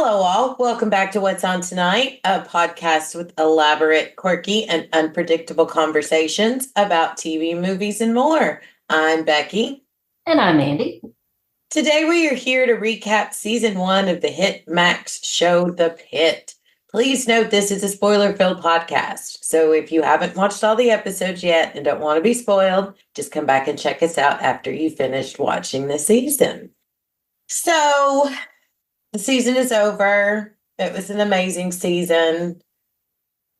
Hello, all. Welcome back to What's On Tonight, a podcast with elaborate, quirky, and unpredictable conversations about TV, movies, and more. I'm Becky. And I'm Mandy. Today, we are here to recap season 1 of the hit Max show, The Pitt. Please note this is a spoiler-filled podcast, so if you haven't watched all the episodes yet and don't want to be spoiled, just come back and check us out after you finished watching the season. So, the season is over. It was an amazing season,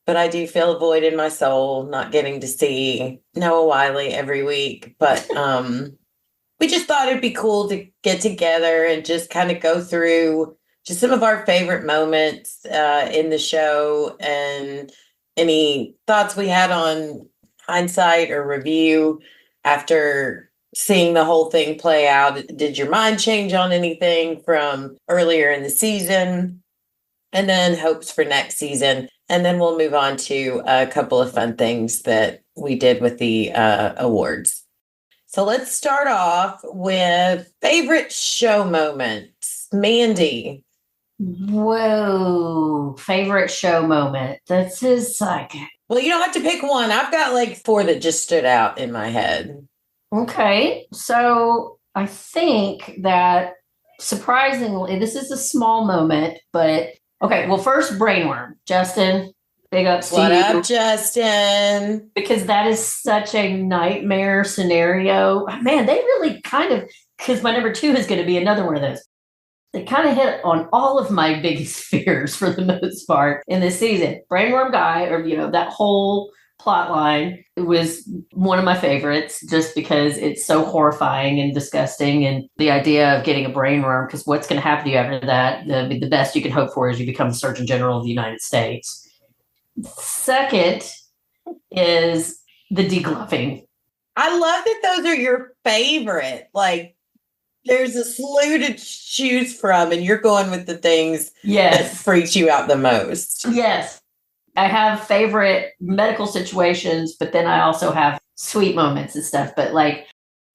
but I do feel a void in my soul not getting to see Noah Wiley every week. But we just thought it'd be cool to get together and just kind of go through just some of our favorite moments in the show and any thoughts we had on hindsight or review after seeing the whole thing play out. Did your mind change on anything from earlier in the season? And then hopes for next season. And then we'll move on to a couple of fun things that we did with the awards. So let's start off with favorite show moments. Mandy. Whoa, favorite show moment. This is like... Well, you don't have to pick one. I've got like 4 that just stood out in my head. Okay, so I think that surprisingly, this is a small moment, but okay, well, first, Brainworm. Justin, big ups to you. What up, Justin? Because that is such a nightmare scenario. Man, they really kind of, because my number 2 is going to be another one of those. They kind of hit on all of my biggest fears for the most part in this season. Brainworm guy, or, that whole plot line, it was one of my favorites just because it's so horrifying and disgusting, and the idea of getting a brainworm, because what's going to happen to you after that, the best you can hope for is you become the Surgeon General of the United States. Second is the degloving. I love that those are your favorite. Like, there's a slew to choose from, and you're going with the things that freaks you out the most. Yes. I have favorite medical situations, but then I also have sweet moments and stuff. But like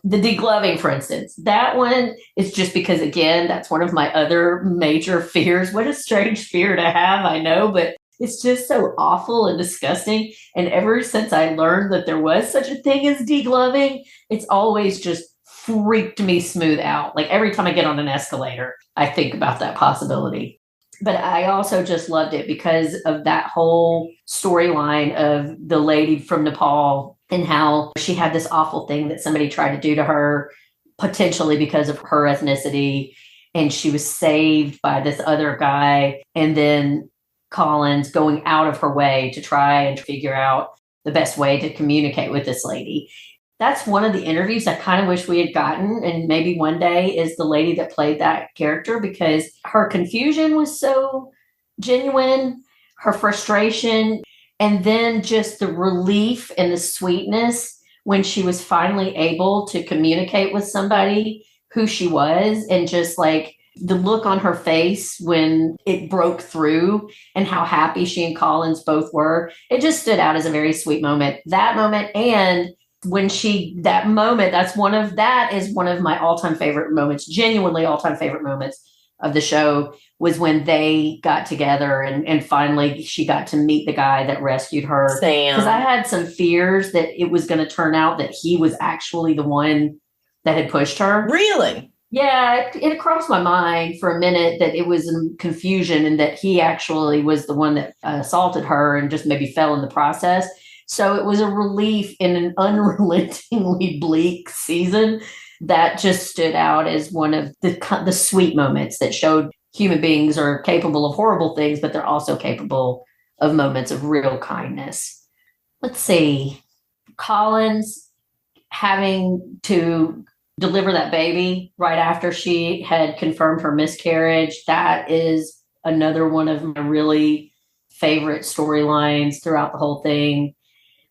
the degloving, for instance, that one is just because, again, that's one of my other major fears. What a strange fear to have, I know, but it's just so awful and disgusting. And ever since I learned that there was such a thing as degloving, it's always just freaked me smooth out. Like every time I get on an escalator, I think about that possibility. But I also just loved it because of that whole storyline of the lady from Nepal and how she had this awful thing that somebody tried to do to her, potentially because of her ethnicity. And she was saved by this other guy. And then Collins going out of her way to try and figure out the best way to communicate with this lady. That's one of the interviews I kind of wish we had gotten, and maybe one day, is the lady that played that character, because her confusion was so genuine, her frustration, and then just the relief and the sweetness when she was finally able to communicate with somebody who she was, and just like the look on her face when it broke through and how happy she and Collins both were. It just stood out as a very sweet moment. That moment, and when that is one of my all-time favorite moments, genuinely all-time favorite moments of the show, was when they got together and finally she got to meet the guy that rescued her. Sam. Because I had some fears that it was going to turn out that he was actually the one that had pushed her. Really? Yeah, it crossed my mind for a minute that it was confusion and that he actually was the one that assaulted her and just maybe fell in the process. So it was a relief in an unrelentingly bleak season that just stood out as one of the sweet moments that showed human beings are capable of horrible things, but they're also capable of moments of real kindness. Let's see. Collins having to deliver that baby right after she had confirmed her miscarriage. That is another one of my really favorite storylines throughout the whole thing.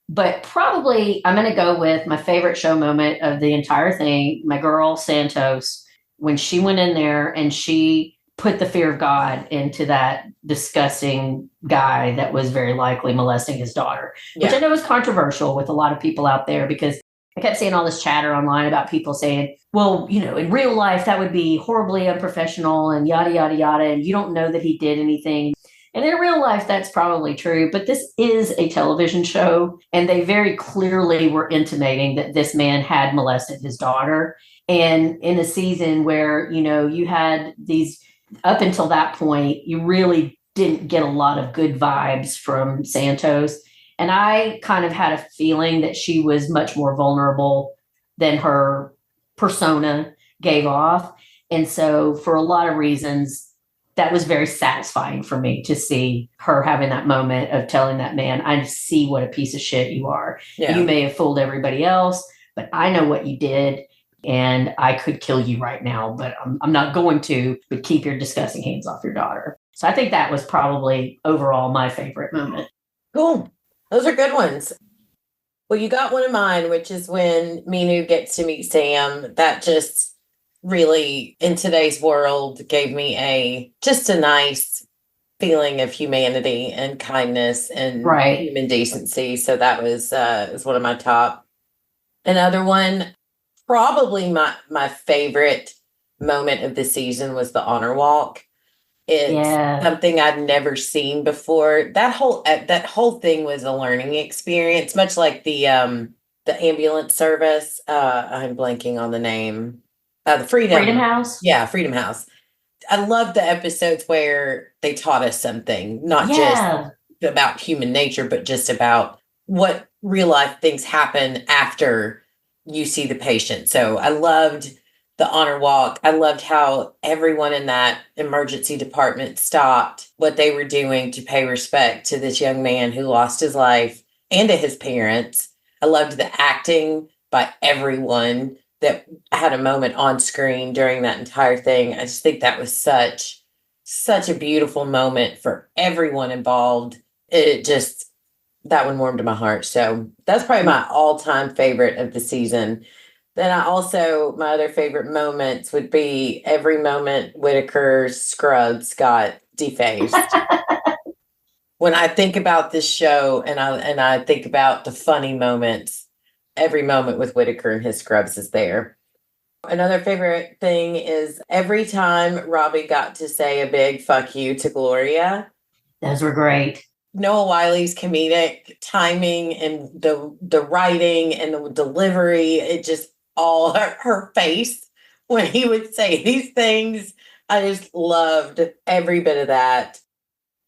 But probably I'm going to go with my favorite show moment of the entire thing, my girl Santos, when she went in there and she put the fear of God into that disgusting guy that was very likely molesting his daughter, which I know is controversial with a lot of people out there, because I kept seeing all this chatter online about people saying, well, in real life, that would be horribly unprofessional and yada, yada, yada. And you don't know that he did anything. And in real life, that's probably true. But this is a television show. And they very clearly were intimating that this man had molested his daughter. And in a season where, you had these, up until that point, you really didn't get a lot of good vibes from Santos. And I kind of had a feeling that she was much more vulnerable than her persona gave off. And so, for a lot of reasons, that was very satisfying for me to see her having that moment of telling that man, I see what a piece of shit you are. Yeah. You may have fooled everybody else, but I know what you did. And I could kill you right now, but I'm not going to, but keep your disgusting hands off your daughter. So I think that was probably overall my favorite moment. Cool. Those are good ones. Well, you got one of mine, which is when Minu gets to meet Sam. That just really, in today's world, gave me just a nice feeling of humanity and kindness and human decency. So that was one of my top. Another one, probably my favorite moment of the season was the honor walk. It's something I'd never seen before. That whole thing was a learning experience, much like the ambulance service. I'm blanking on the name. The Freedom House. Yeah, Freedom House. I love the episodes where they taught us something, not just about human nature, but just about what real life things happen after you see the patient. So I loved the honor walk. I loved how everyone in that emergency department stopped what they were doing to pay respect to this young man who lost his life and to his parents. I loved the acting by everyone that had a moment on screen during that entire thing. I just think that was such a beautiful moment for everyone involved. That one warmed my heart. So that's probably my all-time favorite of the season. Then my other favorite moments would be every moment Whitaker's scrubs got defaced. When I think about this show and I think about the funny moments, every moment with Whitaker and his scrubs is there. Another favorite thing is every time Robbie got to say a big fuck you to Gloria. Those were great. Noah Wiley's comedic timing and the writing and the delivery, it just all her face when he would say these things. I just loved every bit of that.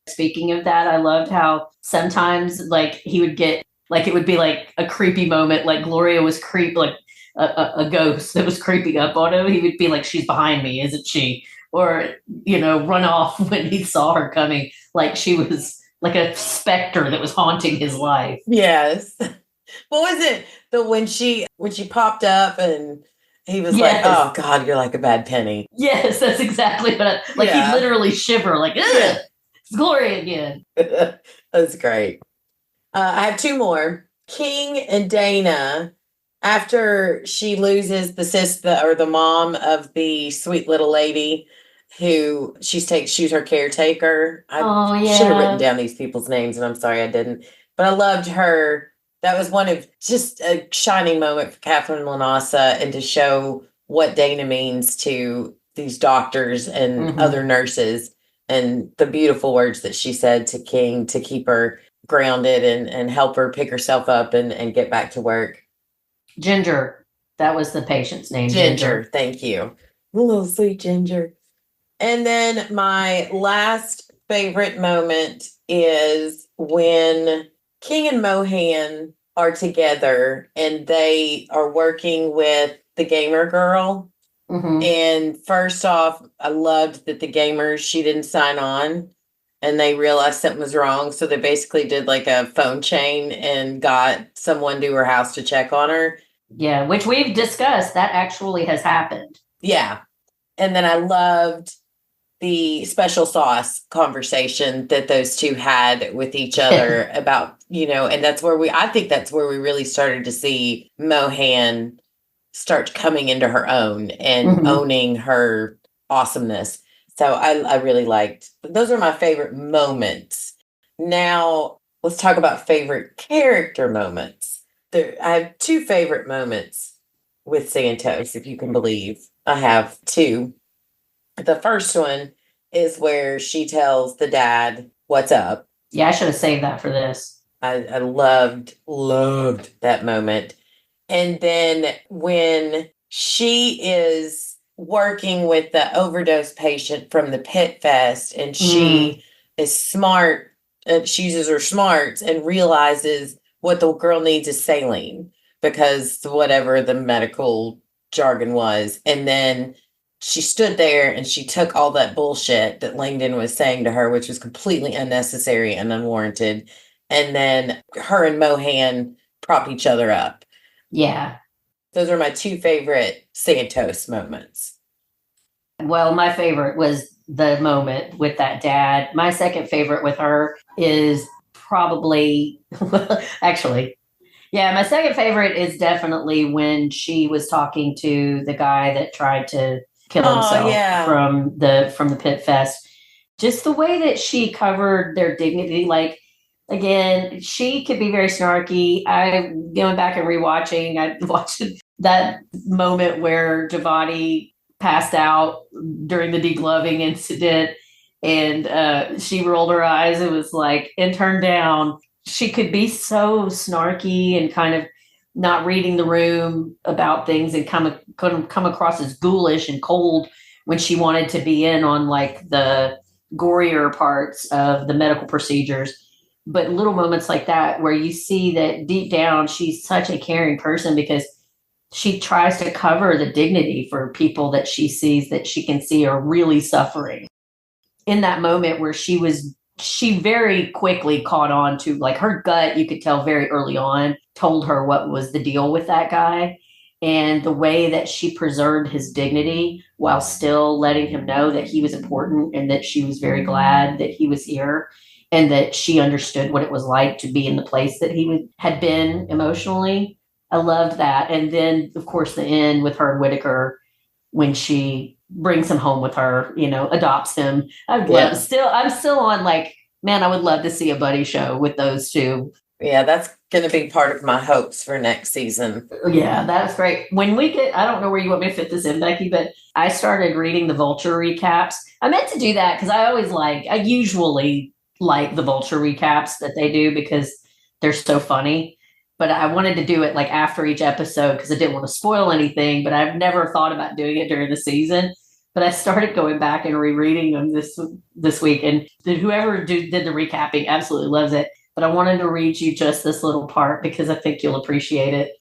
Speaking of that, I loved how sometimes he would get it would be like a creepy moment, like Gloria was like a ghost that was creeping up on him. He would be like, she's behind me, isn't she? Or, run off when he saw her coming, like she was like a specter that was haunting his life. Yes. What was it? When she popped up and he was like, oh God, you're like a bad penny. Yes, that's exactly what he'd literally shiver like, ugh, it's Gloria again. That's great. I have two more. King and Dana, after she loses the mom of the sweet little lady who she's her caretaker. I should have written down these people's names and I'm sorry I didn't. But I loved her. That was one of just a shining moment for Catherine Lanasa and to show what Dana means to these doctors and other nurses and the beautiful words that she said to King to keep her grounded and help her pick herself up and get back to work. Ginger. That was the patient's name. Ginger. Thank you. Little sweet Ginger. And then my last favorite moment is when King and Mohan are together and they are working with the gamer girl. And first off, I loved that the gamer, she didn't sign on and they realized something was wrong. So they basically did like a phone chain and got someone to her house to check on her. Yeah, which we've discussed. That actually has happened. Yeah. And then I loved the special sauce conversation that those two had with each other about, and I think that's where we really started to see Mohan start coming into her own and owning her awesomeness. So I really liked, those are my favorite moments. Now let's talk about favorite character moments. I have two favorite moments with Santos, if you can believe. I have two. The first one is where she tells the dad what's up. Yeah, I should have saved that for this. I loved that moment. And then when she is working with the overdose patient from the Pit Fest and she is smart, she uses her smarts and realizes what the girl needs is saline because whatever the medical jargon was. And then she stood there and she took all that bullshit that Langdon was saying to her, which was completely unnecessary and unwarranted. And then her and Mohan prop each other up. Yeah. Those are my two favorite Santos moments. Well, my favorite was the moment with that dad. My second favorite with her is probably, actually, yeah, my second favorite is definitely when she was talking to the guy that tried to kill himself from the Pit Fest. Just the way that she covered their dignity, like, again, she could be very snarky. I going back and rewatching, I watched that moment where Javati passed out during the degloving incident and she rolled her eyes. It was like, and turned down. She could be so snarky and kind of not reading the room about things and come across as ghoulish and cold when she wanted to be in on like the gorier parts of the medical procedures. But little moments like that where you see that deep down she's such a caring person because she tries to cover the dignity for people that she sees that she can see are really suffering. In that moment where she very quickly caught on to, like, her gut, you could tell very early on, told her what was the deal with that guy. And the way that she preserved his dignity while still letting him know that he was important and that she was very glad that he was here and that she understood what it was like to be in the place that he had been emotionally. I loved that. And then, of course, the end with her and Whitaker when she brings him home with her, adopts him. I'm still on like, man, I would love to see a buddy show with those two. Yeah, that's going to be part of my hopes for next season. Yeah, that's great. When we get, I don't know where you want me to fit this in, Becky, but I started reading the Vulture recaps. I meant to do that because I usually like the Vulture recaps that they do because they're so funny. But I wanted to do it like after each episode because I didn't want to spoil anything, but I've never thought about doing it during the season. But I started going back and rereading them this week, and whoever did the recapping absolutely loves it. But I wanted to read you just this little part because I think you'll appreciate it.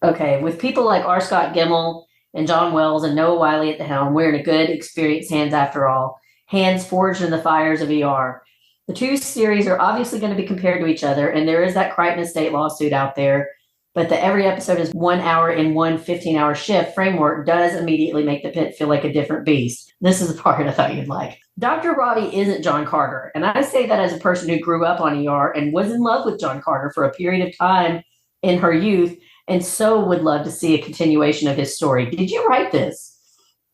Okay, with people like R. Scott Gemmell and John Wells and Noah Wiley at the helm, we're in a good, experienced hands after all. Hands forged in the fires of ER. The two series are obviously going to be compared to each other, and there is that Crichton Estate lawsuit out there. But the every episode is 1 hour in one 15-hour shift framework does immediately make the Pit feel like a different beast. This is the part I thought you'd like. Dr. Robbie isn't John Carter, and I say that as a person who grew up on ER and was in love with John Carter for a period of time in her youth, and so would love to see a continuation of his story. Did you write this?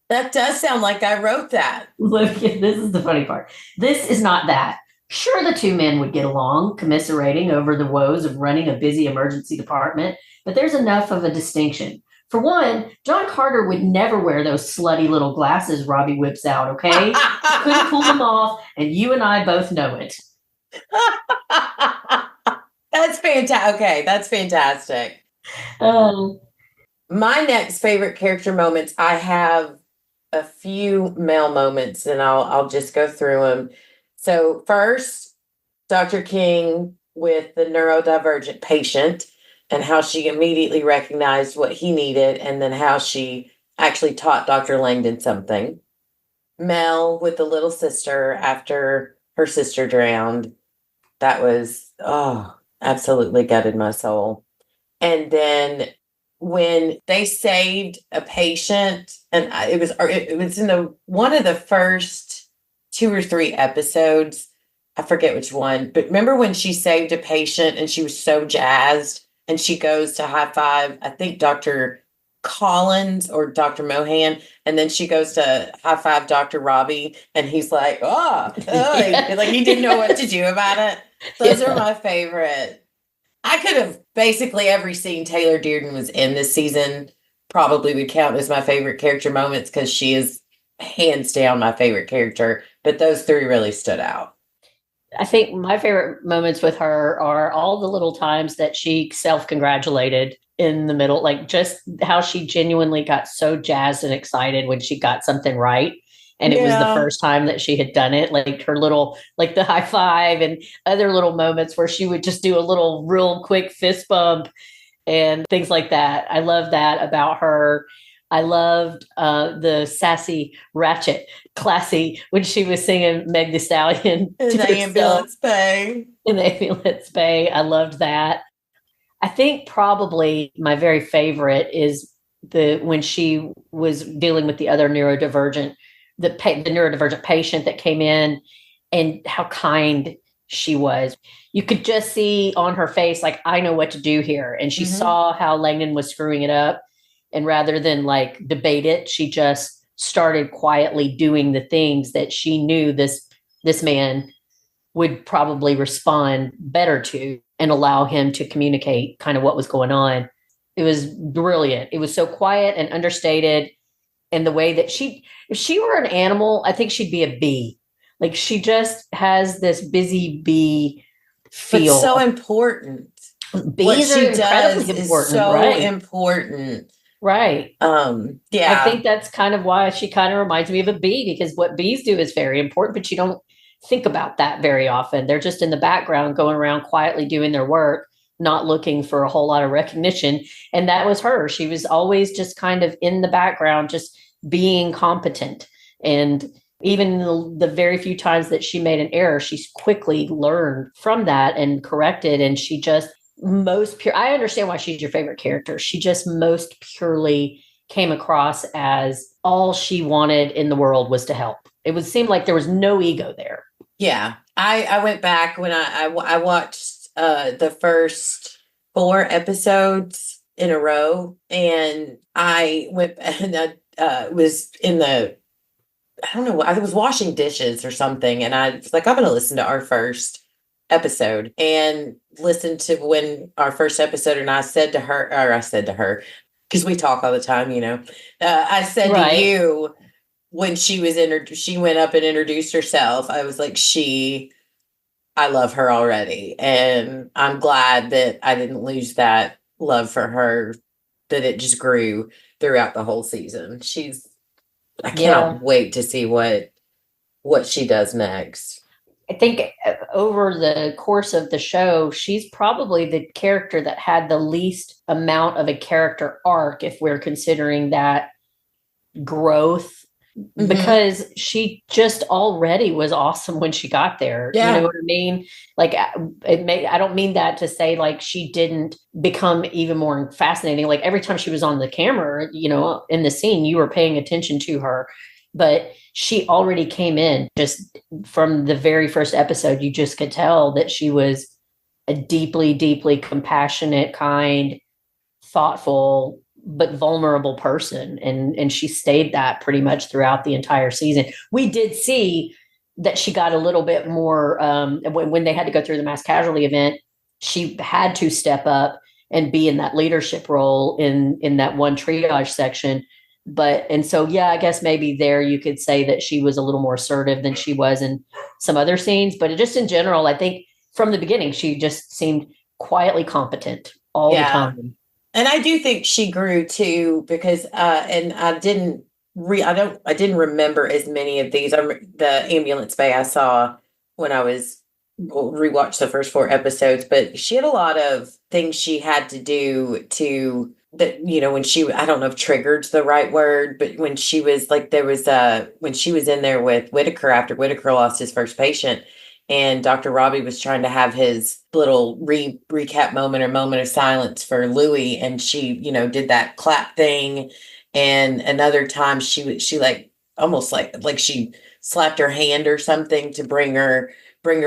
That does sound like I wrote that. Look, this is the funny part. This is not that. Sure, the two men would get along, commiserating over the woes of running a busy emergency department, but there's enough of a distinction. For one, John Carter would never wear those slutty little glasses Robbie whips out, okay? Couldn't pull them off, and you and I both know it. That's fantastic. Okay, that's fantastic. My next favorite character moments, I have a few male moments, and I'll just go through them. So first, Dr. King with the neurodivergent patient and how she immediately recognized what he needed and then how she actually taught Dr. Langdon something. Mel with the little sister after her sister drowned. That was, absolutely gutted my soul. And then when they saved a patient, and it was in one of the first 2 or 3 episodes. I forget which one, but remember when she saved a patient and she was so jazzed and she goes to high five, I think Dr. Collins or Dr. Mohan, and then she goes to high five Dr. Robbie and he's like, like he didn't know what to do about it. Those are my favorite. I could have basically every scene Taylor Dearden was in this season probably would count as my favorite character moments because she is hands down my favorite character. But those three really stood out. I think my favorite moments with her are all the little times that she self-congratulated in the middle, like just how she genuinely got so jazzed and excited when she got something right. And it was the first time that she had done it, like her little, like the high five and other little moments where she would just do a little real quick fist bump and things like that. I love that about her. I loved the sassy ratchet classy when she was singing Meg Thee Stallion in the ambulance bay. In the ambulance bay. I loved that. I think probably my very favorite is when she was dealing with the other neurodivergent, the neurodivergent patient that came in, and how kind she was. You could just see on her face, like, I know what to do here. And she saw how Langdon was screwing it up. And rather than like debate it, she just started quietly doing the things that she knew this man would probably respond better to and allow him to communicate kind of what was going on. It was brilliant. It was so quiet and understated. And the way that if she were an animal, I think she'd be a bee. Like she just has this busy bee feel. But so important. Bees what she does is so important. Right. Yeah. I think that's kind of why she kind of reminds me of a bee, because what bees do is very important, but you don't think about that very often. They're just in the background going around quietly doing their work, not looking for a whole lot of recognition. And that was her. She was always just kind of in the background, just being competent. And even the very few times that she made an error, she quickly learned from that and corrected. And she just I understand why she's your favorite character. She just most purely came across as all she wanted in the world was to help. It would seem like there was no ego there. Yeah. I went back when I watched the first 4 episodes in a row, and I went and was in the, I don't know, I was washing dishes or something, and I was like, I'm going to listen to our first episode and listen to when our first episode, and I said to her, because we talk all the time, I said to you when she went up and introduced herself, I was like, I love her already. And I'm glad that I didn't lose that love for her, that it just grew throughout the whole season. I cannot wait to see what she does next. I think over the course of the show, she's probably the character that had the least amount of a character arc, if we're considering that growth, because she just already was awesome when she got there. Yeah. You know what I mean? Like I don't mean that to say like she didn't become even more fascinating. Like every time she was on the camera, in the scene, you were paying attention to her. But she already came in just from the very first episode. You just could tell that she was a deeply, deeply compassionate, kind, thoughtful, but vulnerable person. And she stayed that pretty much throughout the entire season. We did see that she got a little bit more when they had to go through the mass casualty event. She had to step up and be in that leadership role in that one triage section. I guess maybe there you could say that she was a little more assertive than she was in some other scenes. But just in general, I think from the beginning, she just seemed quietly competent all the time. And I do think she grew too, because and I didn't remember as many of these. The ambulance bay I saw when I was rewatched the first 4 episodes, but she had a lot of things she had to do to that, when I don't know if triggered's the right word, but when she was like, when she was in there with Whitaker after Whitaker lost his first patient, and Dr. Robbie was trying to have his little recap moment or moment of silence for Louis, and she, did that clap thing. And another time she like almost like she slapped her hand or something to bring her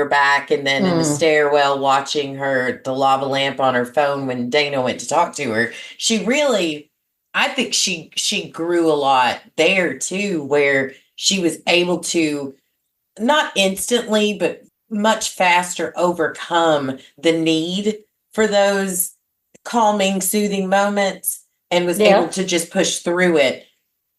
back. And then in the stairwell, watching the lava lamp on her phone when Dana went to talk to her, I think she grew a lot there too, where she was able to not instantly, but much faster overcome the need for those calming, soothing moments and was able to just push through it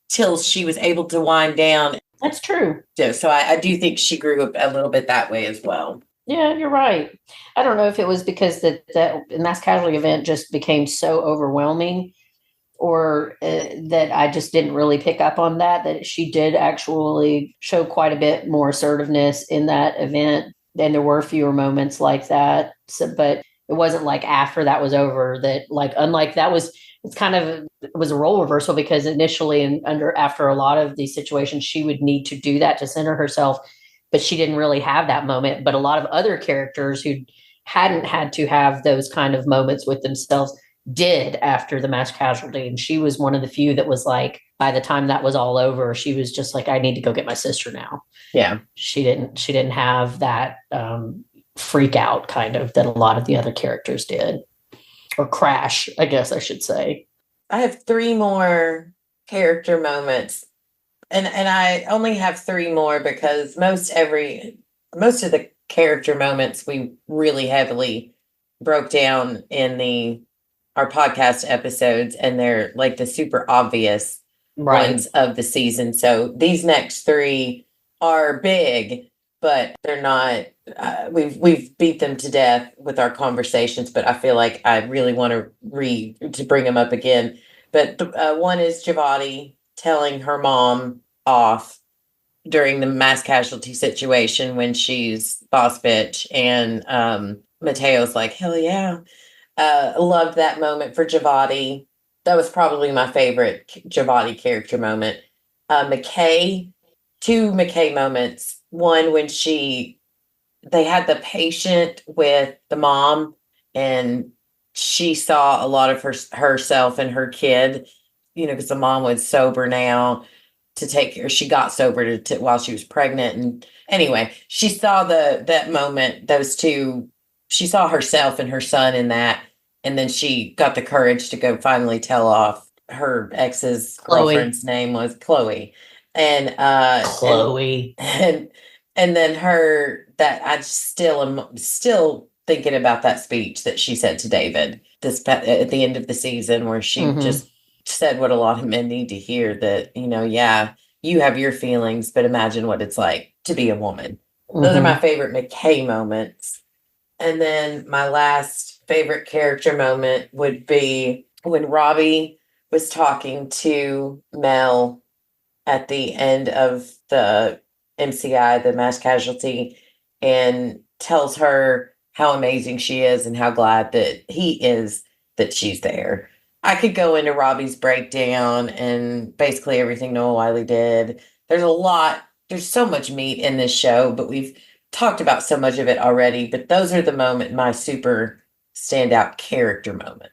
till she was able to wind down. That's true. So I do think she grew up a little bit that way as well. Yeah, you're right. I don't know if it was because that mass casualty event just became so overwhelming, or that I just didn't really pick up on that she did actually show quite a bit more assertiveness in that event. And there were fewer moments like that. So, but it wasn't like after that was over that, like, unlike that was, it was a role reversal, because initially after a lot of these situations, she would need to do that to center herself, but she didn't really have that moment. But a lot of other characters who hadn't had to have those kind of moments with themselves did after the mass casualty. And she was one of the few that was like, by the time that was all over, she was just like, I need to go get my sister now. Yeah. She didn't have that freak out kind of that a lot of the other characters did, or crash, I guess I should say. I have 3 more character moments, and I only have 3 more because most of the character moments we really heavily broke down in our podcast episodes, and they're like the super obvious ones of the season. So these next 3 are big, but they're not. We've beat them to death with our conversations, but I feel like I really want to bring them up again. But one is Javati telling her mom off during the mass casualty situation when she's boss bitch, and Mateo's like, hell yeah. Loved that moment for Javati. That was probably my favorite Javati character moment. McKay, 2 McKay moments. One when they had the patient with the mom, and she saw a lot of herself and her kid, because the mom was sober now to take care. She got sober while she was pregnant. And anyway, she saw that moment, those 2, she saw herself and her son in that. And then she got the courage to go finally tell off her ex's girlfriend's name was Chloe. And Chloe. And then I still am thinking about that speech that she said to David at the end of the season, where she just said what a lot of men need to hear, that, yeah, you have your feelings, but imagine what it's like to be a woman. Those are my favorite McKay moments. And then my last favorite character moment would be when Robbie was talking to Mel at the end of the MCI, the mass casualty, and tells her how amazing she is and how glad that he is that she's there. I could go into Robbie's breakdown and basically everything Noah Wiley did. There's so much meat in this show, but we've talked about so much of it already. But those are my super standout character moment.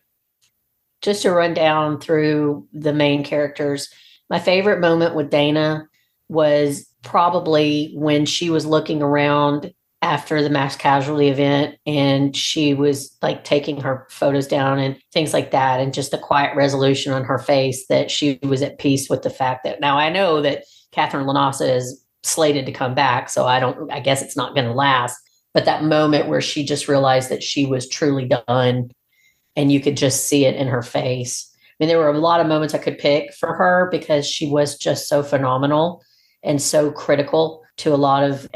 Just to run down through the main characters, my favorite moment with Dana was probably when she was looking around after the mass casualty event, and she was like taking her photos down and things like that, and just the quiet resolution on her face that she was at peace with the fact that, now I know that Catherine Lanasa is slated to come back, so I guess it's not going to last, but that moment where she just realized that she was truly done, and you could just see it in her face. I mean, there were a lot of moments I could pick for her because she was just so phenomenal and so critical to a lot of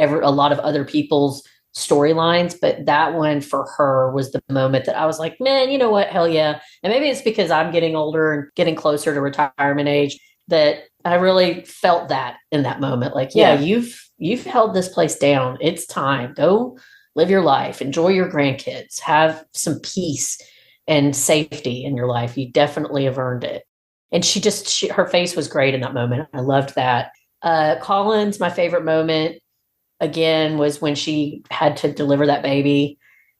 other people's storylines. But that one for her was the moment that I was like, man, you know what? Hell yeah. And maybe it's because I'm getting older and getting closer to retirement age that I really felt that in that moment. Like, yeah, you've held this place down. It's time. Go live your life. Enjoy your grandkids. Have some peace and safety in your life. You definitely have earned it. And her face was great in that moment. I loved that. Collins, my favorite moment again was when she had to deliver that baby.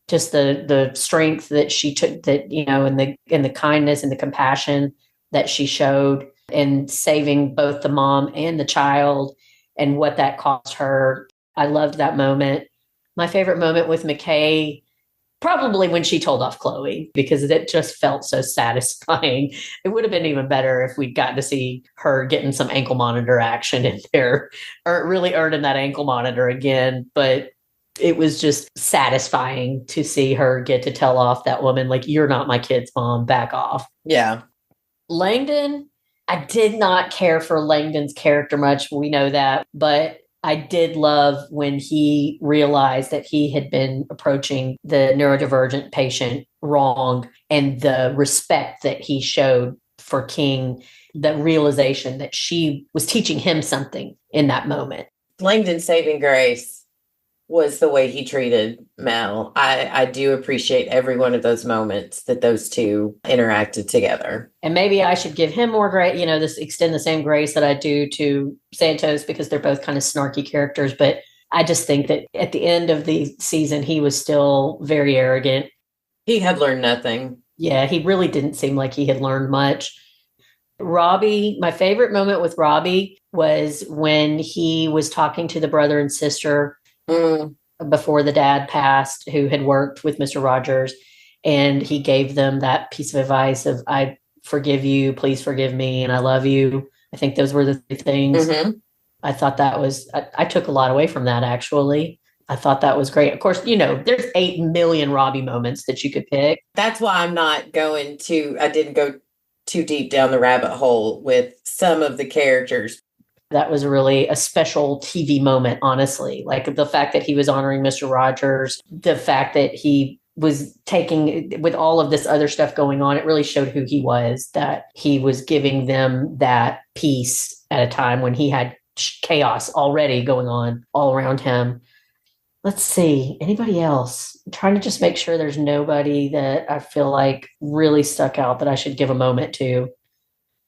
Just the strength that she took, that, and the kindness and the compassion that she showed in saving both the mom and the child, and what that cost her. I loved that moment. My favorite moment with McKay, probably when she told off Chloe, because it just felt so satisfying. It would have been even better if we'd gotten to see her getting some ankle monitor action in there, or really earning that ankle monitor again. But It was just satisfying to see her get to tell off that woman, like, you're not my kid's mom, back off. Yeah. Langdon, I did not care for Langdon's character much. We know that. But I did love when he realized that he had been approaching the neurodivergent patient wrong, and the respect that he showed for King, the realization that she was teaching him something in that moment. Langdon's saving grace was the way he treated Mel. I do appreciate every one of those moments that those two interacted together. And maybe I should give him more grace, this extend the same grace that I do to Santos, because they're both kind of snarky characters. But I just think that at the end of the season, he was still very arrogant. He had learned nothing. Yeah, he really didn't seem like he had learned much. Robbie, my favorite moment with Robbie was when he was talking to the brother and sister before the dad passed, who had worked with Mr. Rogers. And he gave them that piece of advice of, I forgive you, please forgive me, and I love you. I think those were the three things. I thought that was, I took a lot away from that, actually. I thought that was great. Of course, there's 8 million Robbie moments that you could pick. That's why I didn't go too deep down the rabbit hole with some of the characters. That was really a special TV moment, honestly. Like the fact that he was honoring Mr. Rogers, the fact that he was taking, with all of this other stuff going on, it really showed who he was, that he was giving them that peace at a time when he had chaos already going on all around him. Let's see, anybody else? I'm trying to just make sure there's nobody that I feel like really stuck out that I should give a moment to.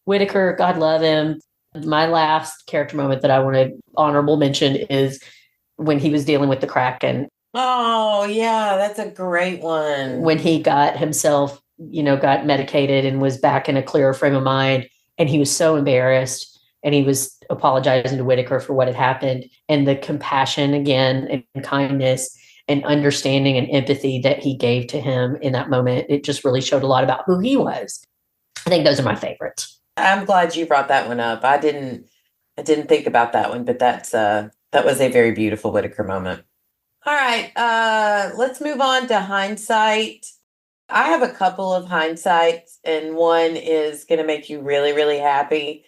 Whitaker, God love him. My last character moment that I want to honorable mention is when he was dealing with the Kraken. Oh, yeah, that's a great one. When he got himself, got medicated and was back in a clearer frame of mind, and he was so embarrassed, and he was apologizing to Whitaker for what had happened, and the compassion again and kindness and understanding and empathy that he gave to him in that moment. It just really showed a lot about who he was. I think those are my favorites. I'm glad you brought that one up. I didn't think about that one, but that was a very beautiful Whitaker moment. All right, let's move on to hindsight. I have a couple of hindsights, and one is going to make you really, really happy.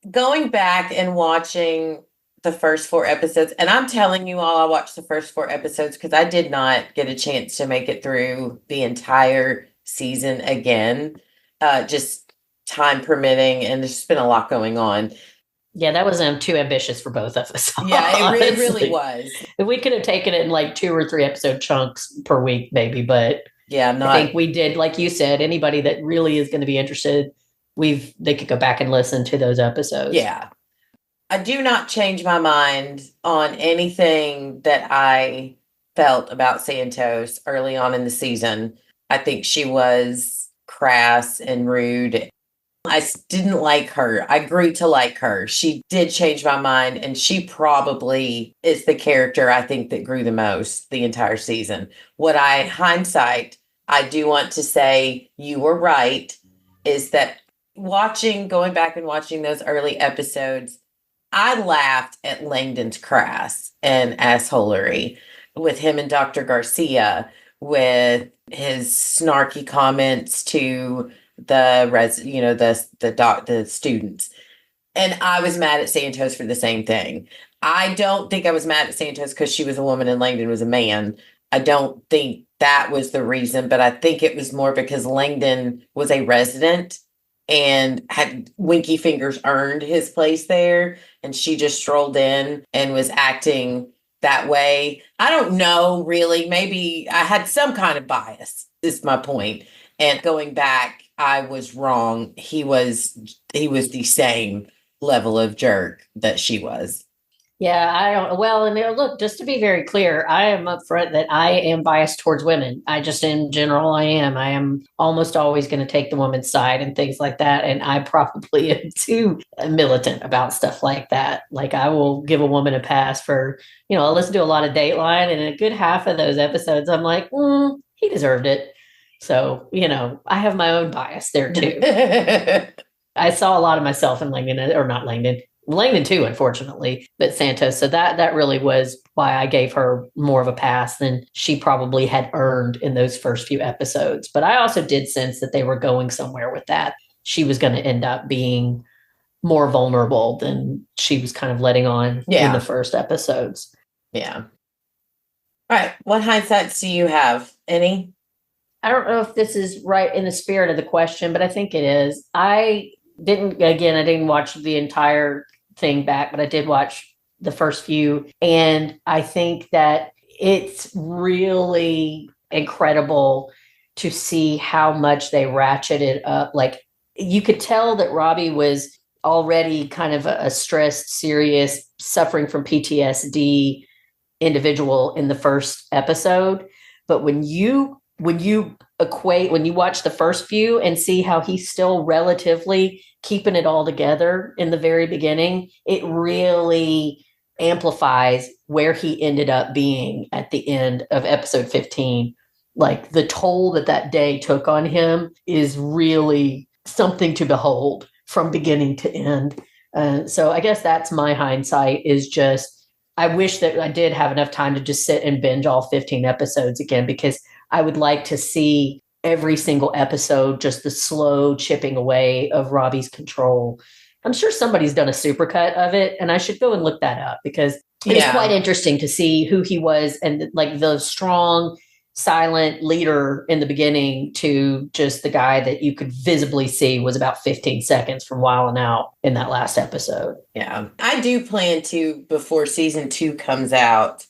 Going back and watching the first 4 episodes, and I'm telling you all, I watched the first 4 episodes because I did not get a chance to make it through the entire season again, just time permitting, and there's just been a lot going on. Yeah, that was too ambitious for both of us. Yeah, it really was. If we could have taken it in like 2 or 3 episode chunks per week, maybe, but yeah, I think we did, like you said, anybody that really is going to be interested, they could go back and listen to those episodes. Yeah. I do not change my mind on anything that I felt about Santos early on in the season. I think she was crass and rude. I didn't like her. I grew to like her. She did change my mind, and she probably is the character I think that grew the most the entire season. Hindsight, I do want to say you were right, is that going back and watching those early episodes, I laughed at Langdon's crass and assholery with him and Dr. Garcia, with his snarky comments to the students. And I was mad at Santos for the same thing. I don't think I was mad at Santos because she was a woman and Langdon was a man. I don't think that was the reason, but I think it was more because Langdon was a resident and had Winky Fingers earned his place there, and she just strolled in and was acting that way. I don't know, really. Maybe I had some kind of bias, is my point. And going back, I was wrong. He was the same level of jerk that she was. Yeah, I don't. Well, and look, just to be very clear, I am upfront that I am biased towards women. I just, in general, I am. I am almost always going to take the woman's side and things like that. And I probably am too militant about stuff like that. Like, I will give a woman a pass for, I listen to a lot of Dateline, and in a good half of those episodes, I'm like, he deserved it. So, I have my own bias there too. I saw a lot of myself in Langdon, or not Langdon, Langdon too, unfortunately, but Santos. So that really was why I gave her more of a pass than she probably had earned in those first few episodes. But I also did sense that they were going somewhere with that. She was going to end up being more vulnerable than she was kind of letting on in the first episodes. Yeah. All right. What hindsights do you have? Any? I don't know if this is right in the spirit of the question, but I think it is. I didn't watch the entire thing back, but I did watch the first few. And I think that it's really incredible to see how much they ratcheted up. Like, you could tell that Robbie was already kind of a stressed, serious, suffering from PTSD individual in the first episode. But when you watch the first few and see how he's still relatively keeping it all together in the very beginning, it really amplifies where he ended up being at the end of episode 15. Like, the toll that day took on him is really something to behold from beginning to end. So I guess that's my hindsight, is just, I wish that I did have enough time to just sit and binge all 15 episodes again, because I would like to see every single episode, just the slow chipping away of Robbie's control. I'm sure somebody's done a supercut of it, and I should go and look that up, because it was quite interesting to see who he was, and like the strong, silent leader in the beginning to just the guy that you could visibly see was about 15 seconds from wilding out in that last episode. Yeah. I do plan to, before season 2 comes out,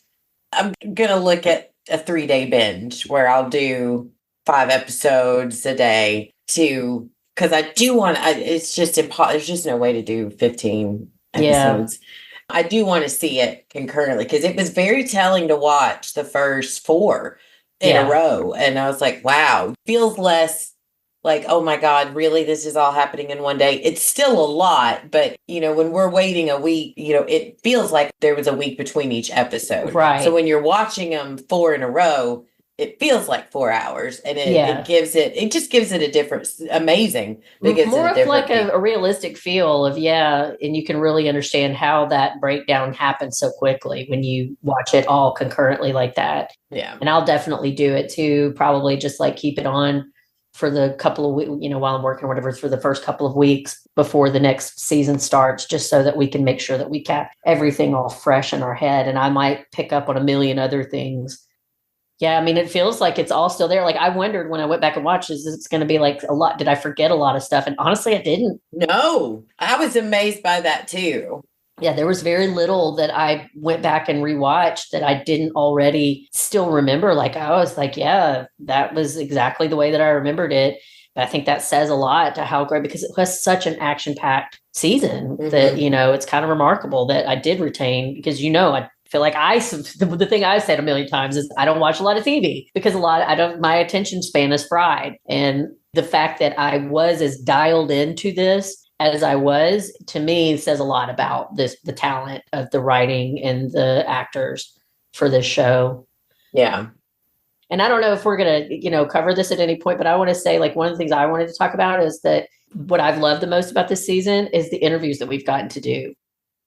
I'm going to look at a 3-day binge where I'll do 5 episodes a day because I do want, it's just impossible. There's just no way to do 15 episodes. Yeah. I do want to see it concurrently, because it was very telling to watch the first 4 in a row. And I was like, wow, feels less like, oh my God, really? This is all happening in one day. It's still a lot, but when we're waiting a week, it feels like there was a week between each episode. Right. So when you're watching them 4 in a row, it feels like 4 hours, and it just gives it a different, amazing. More of like a realistic feel of, and you can really understand how that breakdown happens so quickly when you watch it all concurrently like that. Yeah. And I'll definitely do it too. Probably just like keep it on for the couple of weeks, while I'm working or whatever, for the first couple of weeks before the next season starts, just so that we can make sure that we kept everything all fresh in our head. And I might pick up on a million other things. Yeah, I mean, it feels like it's all still there. Like, I wondered when I went back and watched, is it's going to be like a lot? Did I forget a lot of stuff? And honestly, I didn't. No, I was amazed by that too. Yeah, there was very little that I went back and rewatched that I didn't already still remember. Like, I was like, yeah, that was exactly the way that I remembered it. But I think that says a lot to how great, because it was such an action-packed season that, it's kind of remarkable that I did retain, because, I feel like the thing I've said a million times is I don't watch a lot of TV, because my attention span is fried. And the fact that I was as dialed into this as I was, to me, says a lot about the talent of the writing and the actors for this show. Yeah. And I don't know if we're going to, cover this at any point, but I want to say, like, one of the things I wanted to talk about is that what I've loved the most about this season is the interviews that we've gotten to do.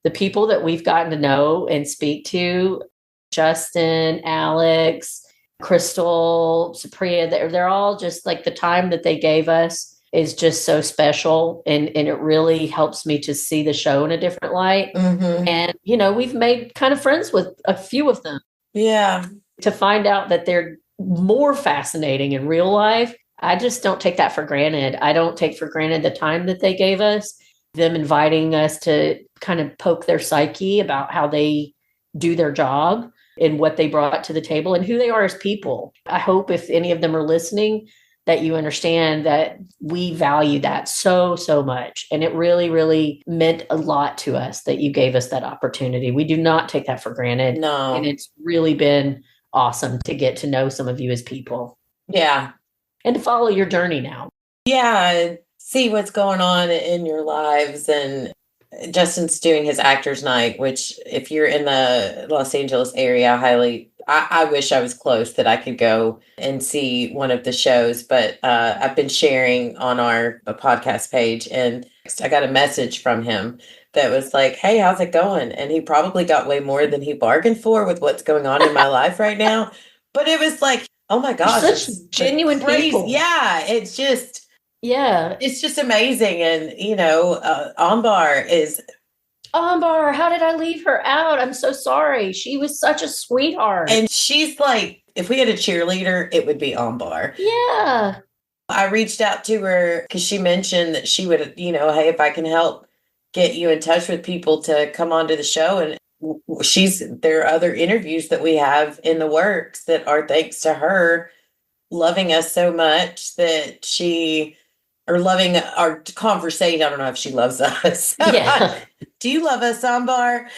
The people that we've gotten to know and speak to, Justin, Alex, Crystal, Supriya, they're all just like, the time that they gave us is just so special. And it really helps me to see the show in a different light. Mm-hmm. And, we've made kind of friends with a few of them. Yeah. To find out that they're more fascinating in real life, I just don't take that for granted. I don't take for granted the time that they gave us, them inviting us to kind of poke their psyche about how they do their job and what they brought to the table and who they are as people. I hope if any of them are listening, that you understand that we value that so, so much. And it really, really meant a lot to us that you gave us that opportunity. We do not take that for granted. No. And it's really been awesome to get to know some of you as people. Yeah. And to follow your journey now. Yeah. See what's going on in your lives. And Justin's doing his actors night, which if you're in the Los Angeles area, I wish I was close that I could go and see one of the shows, but I've been sharing on our podcast page, and I got a message from him that was like, hey, how's it going? And he probably got way more than he bargained for with what's going on in my life right now. But it was like, oh my They're gosh, such it's genuine crazy. people. Yeah, Yeah. it's just amazing. And, Ambar is. Ambar, how did I leave her out? I'm so sorry. She was such a sweetheart. And she's like, if we had a cheerleader, it would be Ambar. Yeah. I reached out to her because she mentioned that she would, hey, if I can help get you in touch with people to come onto the show. And there are other interviews that we have in the works that are thanks to her loving us so much that or loving our conversation. I don't know if she loves us. Yeah. Do you love us, Ambar?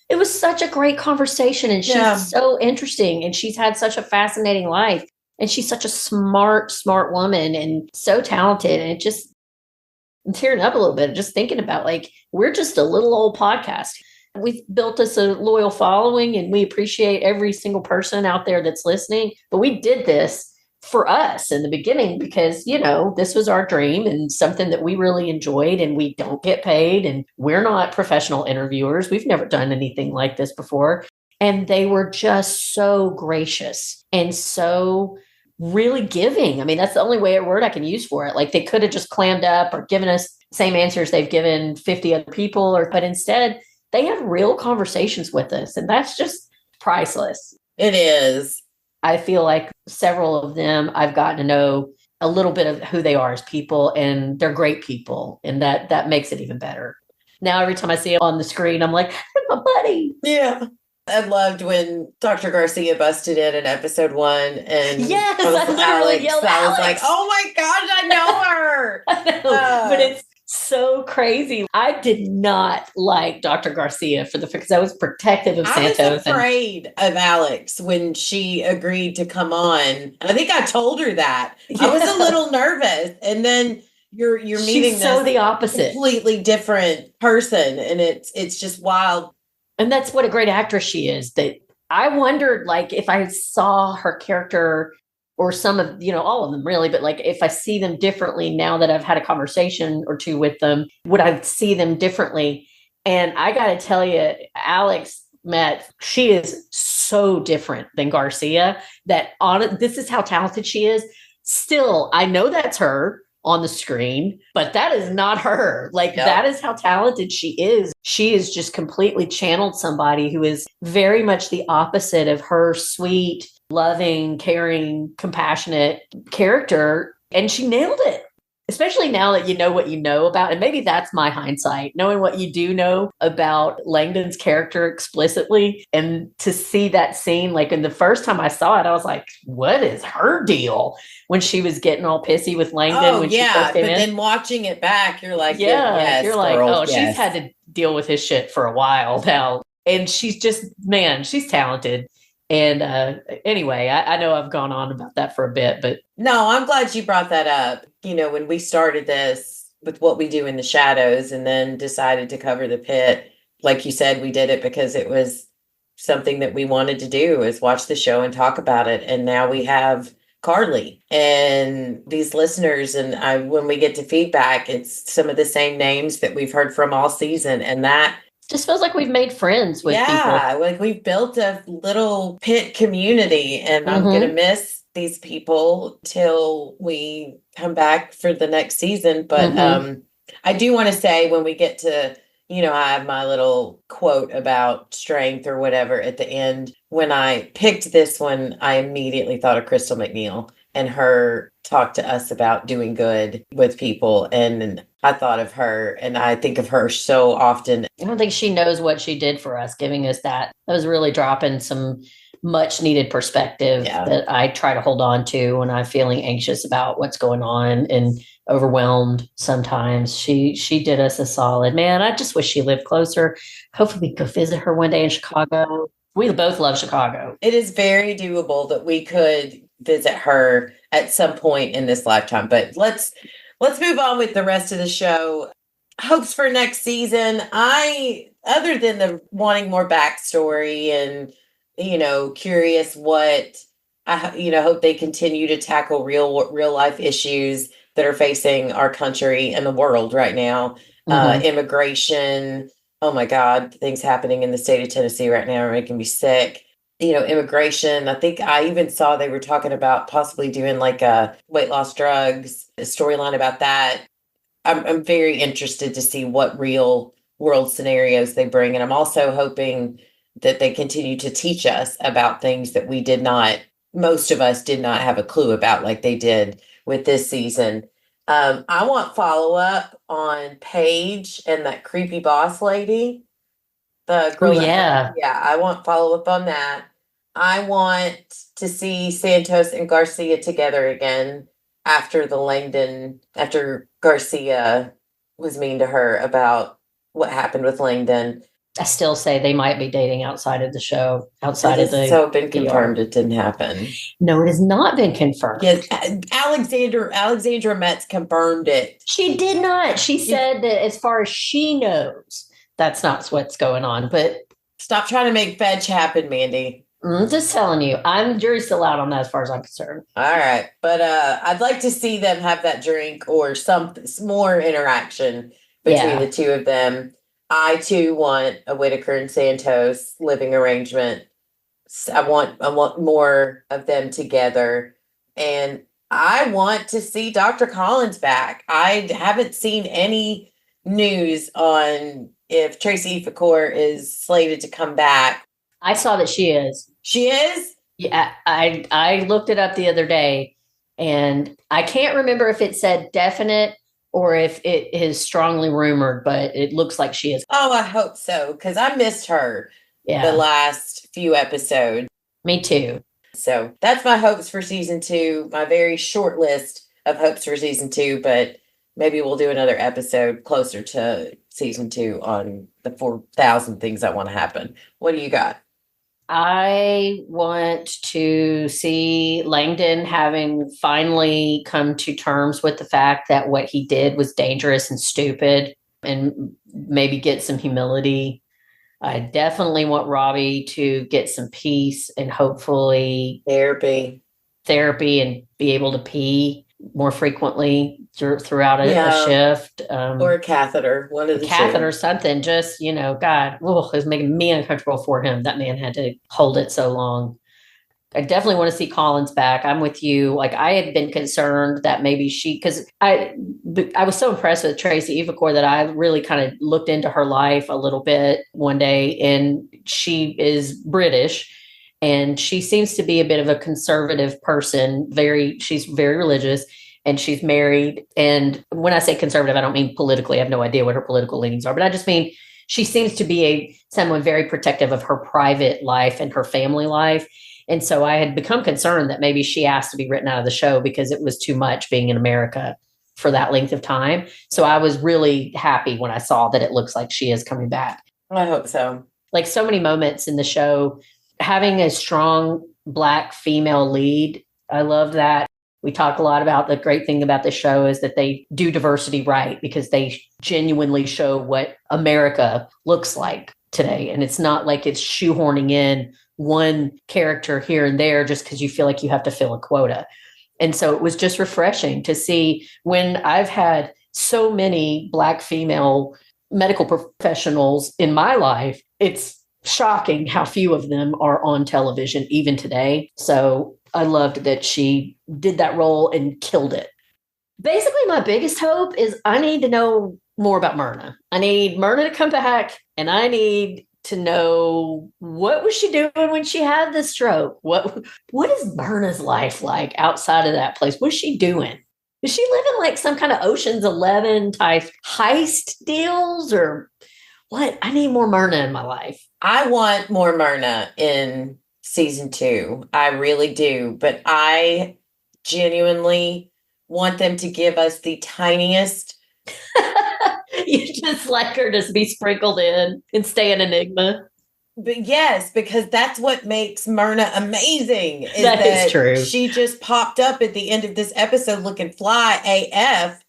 It was such a great conversation, and she's so interesting, and she's had such a fascinating life, and she's such a smart woman and so talented. And I'm tearing up a little bit just thinking about, like, we're just a little old podcast. We've built us a loyal following, and we appreciate every single person out there that's listening. But we did this for us in the beginning because, this was our dream and something that we really enjoyed, and we don't get paid, and we're not professional interviewers. We've never done anything like this before. And they were just so gracious and so really giving. I mean, that's the only word I can use for it. Like, they could have just clammed up or given us same answers they've given 50 other people, but instead they had real conversations with us. And that's just priceless. It is. I feel like several of them I've gotten to know a little bit of who they are as people, and they're great people. And that makes it even better. Now, every time I see them on the screen, I'm like, my buddy. Yeah. I loved when Dr. Garcia busted in episode 1, and yes, I was like, Alex. oh my gosh, I know her. I know, but it's so crazy. I did not like Dr. Garcia because I was protective of Santos. I was afraid of Alex when she agreed to come on. And I think I told her that. Yeah. I was a little nervous. And then you're meeting the opposite, completely different person. And it's just wild. And that's what a great actress she is. That I wondered, like, if I saw her character or some of, all of them really, but like, if I see them differently now that I've had a conversation or two with them, would I see them differently? And I got to tell you, Alex she is so different than Garcia this is how talented she is. Still, I know that's her on the screen, but that is not her. Like, that is how talented she is. She is just completely channeled somebody who is very much the opposite of her sweet, loving, caring, compassionate character. And she nailed it, especially now that you know what you know about. And maybe that's my hindsight, knowing what you do know about Langdon's character explicitly. And to see that scene, like, in the first time I saw it, I was like, what is her deal? When she was getting all pissy with Langdon when she first came in. Then watching it back, you're like, you're like, she's had to deal with his shit for a while now. And she's just, man, she's talented. And anyway, I know I've gone on about that for a bit, but. No, I'm glad you brought that up. When we started this with what we do in the shadows and then decided to cover the pit, like you said, we did it because it was something that we wanted to do, is watch the show and talk about it. And now we have Carly and these listeners. And when we get to feedback, it's some of the same names that we've heard from all season. And that just feels like we've made friends with people. Yeah, like we've built a little pit community, and I'm going to miss these people till we come back for the next season. But I do want to say, when we get to, I have my little quote about strength or whatever at the end. When I picked this one, I immediately thought of Crystal McNeil and her talk to us about doing good with people. And I thought of her, and I think of her so often. I don't think she knows what she did for us, giving us that. That was really dropping some much needed perspective that I try to hold on to when I'm feeling anxious about what's going on and overwhelmed sometimes. She did us a solid. Man, I just wish she lived closer. Hopefully we could visit her one day in Chicago. We both love Chicago. It is very doable that we could visit her at some point in this lifetime. But let's move on with the rest of the show. Hopes for next season. Other than the wanting more backstory and, curious what I hope they continue to tackle real life issues that are facing our country and the world right now. immigration. Oh my God, things happening in the state of Tennessee right now are making me sick. Immigration. I think I even saw they were talking about possibly doing like a weight loss drugs, a storyline about that. I'm very interested to see what real world scenarios they bring. And I'm also hoping that they continue to teach us about things that most of us did not have a clue about, like they did with this season. I want follow up on Paige and that creepy boss lady. The Oh, girl yeah. yeah, I want follow up on that. I want to see Santos and Garcia together again after Garcia was mean to her about what happened with Langdon. I still say they might be dating outside of the show, outside It of has the so been confirmed ER. it didn't happen. No, it has not been confirmed. Yes, Alexandra Metz confirmed it. She did not. She said that as far as she knows, that's not what's going on. But Stop trying to make fetch happen, Mandy. I'm just telling you, jury's still out on that as far as I'm concerned. All right. But I'd like to see them have that drink or some more interaction between the two of them. I too want a Whitaker and Santos living arrangement. I want more of them together. And I want to see Dr. Collins back. I haven't seen any news on if Tracy Ficor is slated to come back. I saw that she is. She is? Yeah, I looked it up the other day, and I can't remember if it said definite or if it is strongly rumored, but it looks like she is. Oh, I hope so, because I missed her the last few episodes. Me too. So that's my hopes for season 2, my very short list of hopes for season 2, but maybe we'll do another episode closer to season 2 on the 4,000 things I want to happen. What do you got? I want to see Langdon having finally come to terms with the fact that what he did was dangerous and stupid, and maybe get some humility. I definitely want Robbie to get some peace and hopefully therapy and be able to pee more frequently throughout a shift. Or a catheter, one of the catheter, something. Just, God, it was making me uncomfortable for him. That man had to hold it so long. I definitely want to see Collins back. I'm with you. Like, I had been concerned that maybe because I was so impressed with Tracy Ivacor that I really kind of looked into her life a little bit one day, and she is British. And she seems to be a bit of a conservative person. She's very religious, and she's married. And when I say conservative, I don't mean politically. I have no idea what her political leanings are, but I just mean she seems to be someone very protective of her private life and her family life. And so I had become concerned that maybe she asked to be written out of the show because it was too much being in America for that length of time. So I was really happy when I saw that it looks like she is coming back. I hope so. Like, so many moments in the show, having a strong Black female lead. I love that. We talk a lot about the great thing about the show is that they do diversity right, because they genuinely show what America looks like today. And it's not like it's shoehorning in one character here and there just because you feel like you have to fill a quota. And so it was just refreshing to see, when I've had so many Black female medical professionals in my life, it's shocking how few of them are on television even today. So I loved that she did that role and killed it. Basically, my biggest hope is I need to know more about Myrna. I need Myrna to come back, and I need to know, what was she doing when she had the stroke? What is Myrna's life like outside of that place? What's she doing? Is she living like some kind of Ocean's 11 type heist deals, or what? I need more Myrna in my life. I want more Myrna in season 2. I really do. But I genuinely want them to give us the tiniest. You just like her to be sprinkled in and stay an enigma. But yes, because that's what makes Myrna amazing. That is true. She just popped up at the end of this episode looking fly AF,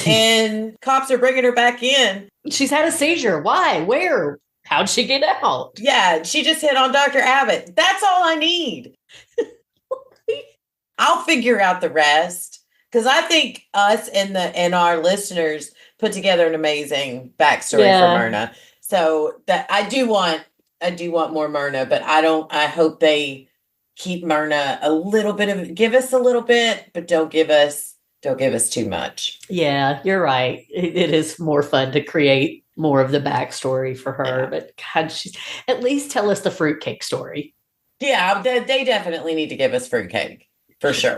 and cops are bringing her back in. She's had a seizure. Why? Where? How'd she get out? Yeah, she just hit on Dr. Abbott. That's all I need. I'll figure out the rest, because I think us and our listeners put together an amazing backstory for Myrna. So that I do want more Myrna, but I hope they keep Myrna a little bit of, give us a little bit, but don't give us too much. Yeah, you're right. It is more fun to create more of the backstory for her, but God, at least tell us the fruitcake story. Yeah, they definitely need to give us fruitcake for sure.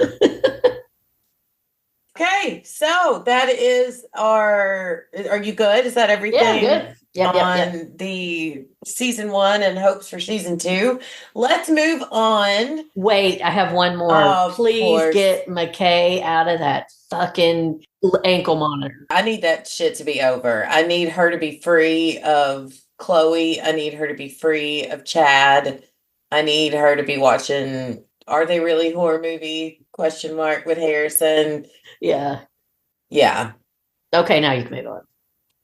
Okay, so that is are you good? Is that everything? Yeah, good. On the season 1 and hopes for season 2. Let's move on. Wait, I have one more. Please get McKay out of that fucking ankle monitor. I need that shit to be over. I need her to be free of Chloe. I need her to be free of Chad. I need her to be watching Are They Really Horror Movie? ? With Harrison. Yeah. Yeah. Okay, now you can move on.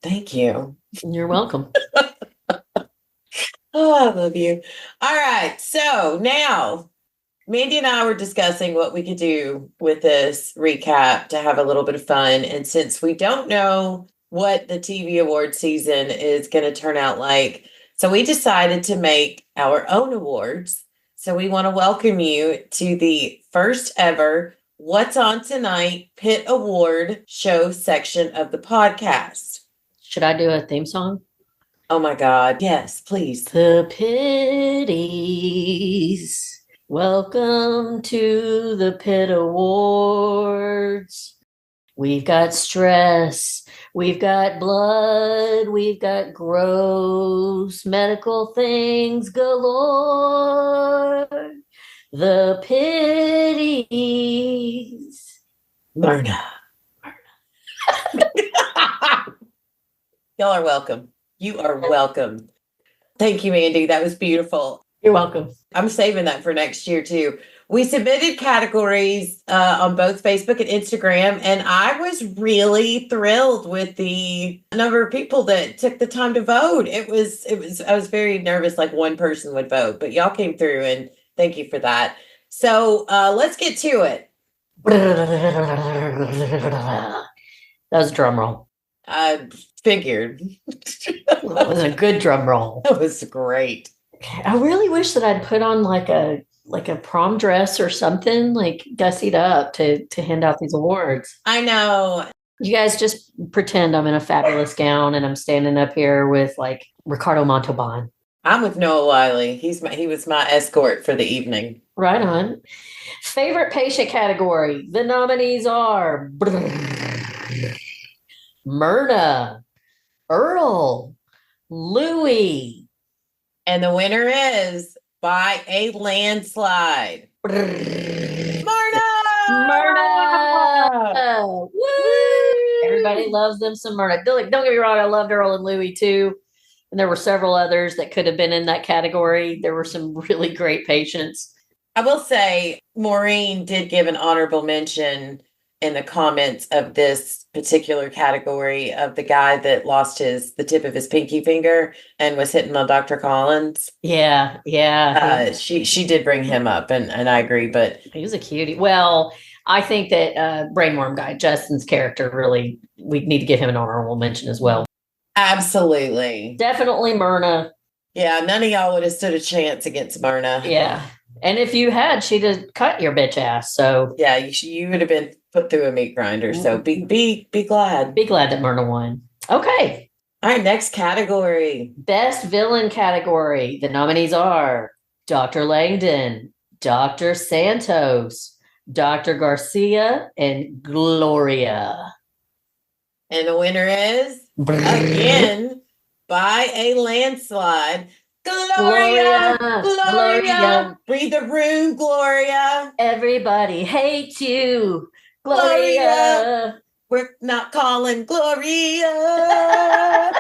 Thank you. You're welcome. Oh, I love you. All right. So now Mandy and I were discussing what we could do with this recap to have a little bit of fun. And since we don't know what the TV award season is going to turn out like, so we decided to make our own awards. So we want to welcome you to the first ever What's On Tonight Pitt Award show section of the podcast. Should I do a theme song? Oh my God. Yes, please. The Pitties. Welcome to the Pitt Awards. We've got stress. We've got blood. We've got gross medical things galore. The Pitties. Myrna. Y'all are welcome. You are welcome. Thank you, Mandy. That was beautiful. You're welcome. I'm saving that for next year, too. We submitted categories on both Facebook and Instagram, and I was really thrilled with the number of people that took the time to vote. I was very nervous, like one person would vote, but y'all came through, and thank you for that. So let's get to it. That was a drum roll. I figured. That was a good drum roll. That was great. I really wish that I'd put on like a prom dress or something, like gussied up to hand out these awards. I know. You guys just pretend I'm in a fabulous gown and I'm standing up here with like Ricardo Montalban. I'm with Noah Wiley. He was my escort for the evening. Right on. Favorite patient category. The nominees are Myrna, Earl, Louie. And the winner is by a landslide. Myrna! Woo! Everybody loves them some Myrna. Don't get me wrong, I loved Earl and Louie too. And there were several others that could have been in that category. There were some really great patients. I will say Maureen did give an honorable mention in the comments of this particular category of the guy that lost the tip of his pinky finger and was hitting on Dr. Collins. Yeah. She did bring him up, and I agree, but he was a cutie. Well, I think that Brainworm guy, Justin's character, really, we need to give him an honorable mention as well. Absolutely. Definitely Myrna. Yeah, none of y'all would have stood a chance against Myrna. Yeah. And if you had, she'd have cut your bitch ass. So yeah, you would have been put through a meat grinder. So be glad. Be glad that Myrna won. Okay. All right, next category. Best villain category. The nominees are Dr. Langdon, Dr. Santos, Dr. Garcia, and Gloria. And the winner is, again, by a landslide, Gloria. Read the room, Gloria. Everybody hates you, Gloria. We're not calling Gloria.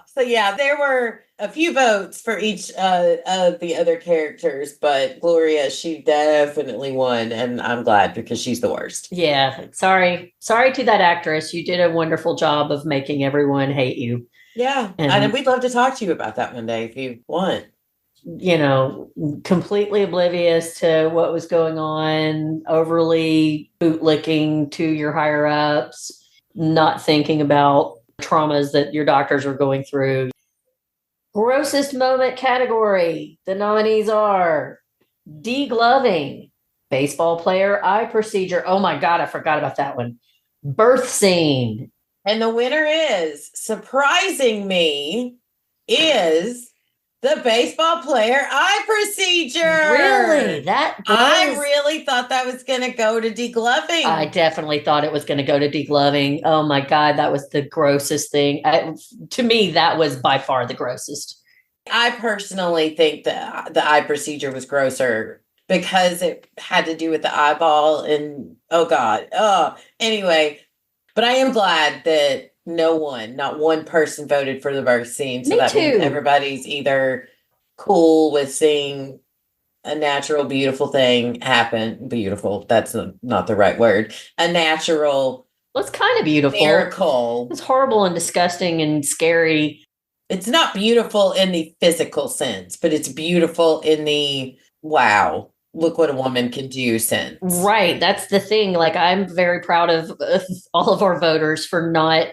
So yeah, there were a few votes for each of the other characters, but Gloria, she definitely won, and I'm glad because she's the worst. Yeah, sorry to that actress. You did a wonderful job of making everyone hate you. Yeah, and we'd love to talk to you about that one day if you want. You know, completely oblivious to what was going on, overly bootlicking to your higher ups. not thinking about traumas that your doctors are going through. Grossest moment category. The nominees are degloving, baseball player eye procedure. Oh my God, I forgot about that one. Birth scene. And the winner is, surprising me, is the baseball player eye procedure. Really? I really thought that was going to go to degloving. I definitely thought it was going to go to degloving. Oh my God, that was the grossest thing. To me, that was by far the grossest. I personally think that the eye procedure was grosser because it had to do with the eyeball and oh God. Anyway, but I am glad that not one person voted for the birth scene. So that means everybody's either cool with seeing a natural, beautiful thing happen. Beautiful, that's not the right word. A natural. Well, it's kind of beautiful. Miracle. It's horrible and disgusting and scary. It's not beautiful in the physical sense, but it's beautiful in the wow, look what a woman can do sense. Right. That's the thing. Like, I'm very proud of all of our voters for not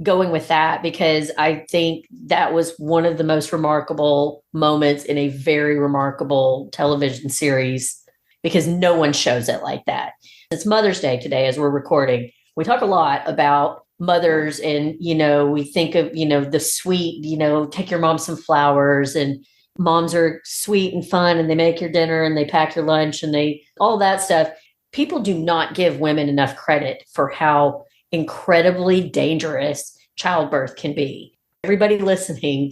going with that, because I think that was one of the most remarkable moments in a very remarkable television series, because no one shows it like that. It's Mother's Day today as we're recording. We talk a lot about mothers and, we think of, the sweet, take your mom some flowers, and moms are sweet and fun, and they make your dinner and they pack your lunch and all that stuff. People do not give women enough credit for how incredibly dangerous childbirth can be. Everybody listening,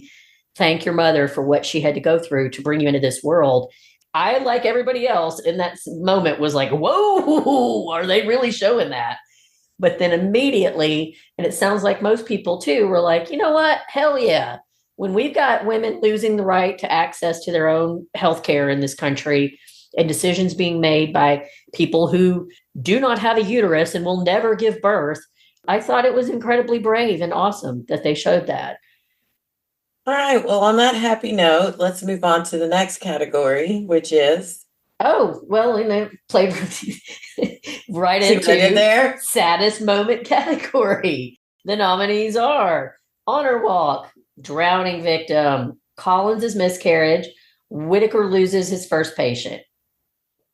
thank your mother for what she had to go through to bring you into this world. I, like everybody else in that moment, was like, whoa, are they really showing that? But then immediately, and it sounds like most people too, were like, you know what? Hell yeah. When we've got women losing the right to access to their own healthcare in this country, and decisions being made by people who do not have a uterus and will never give birth, I thought it was incredibly brave and awesome that they showed that. All right. Well, on that happy note, let's move on to the next category, which is. Oh, well, played right into there. Saddest moment category. The nominees are Honor Walk, drowning victim, Collins' miscarriage, Whitaker loses his first patient.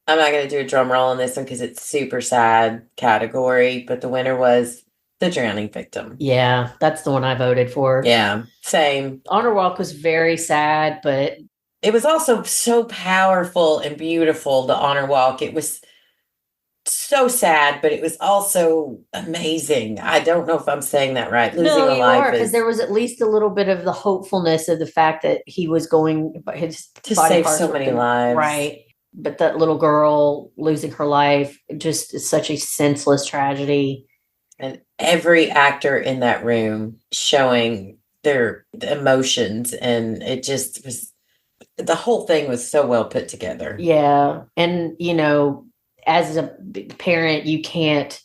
I'm not going to do a drum roll on this one because it's super sad category, but the winner was the drowning victim. Yeah, that's the one I voted for. Yeah, same. Honor Walk was very sad, but it was also so powerful and beautiful, the Honor Walk. It was so sad, but it was also amazing. I don't know if I'm saying that right. Losing a life, because there was at least a little bit of the hopefulness of the fact that he was going to save so many lives. Right. But that little girl losing her life just is such a senseless tragedy. And every actor in that room showing their emotions, and it just was, the whole thing was so well put together. Yeah. And, as a parent, you can't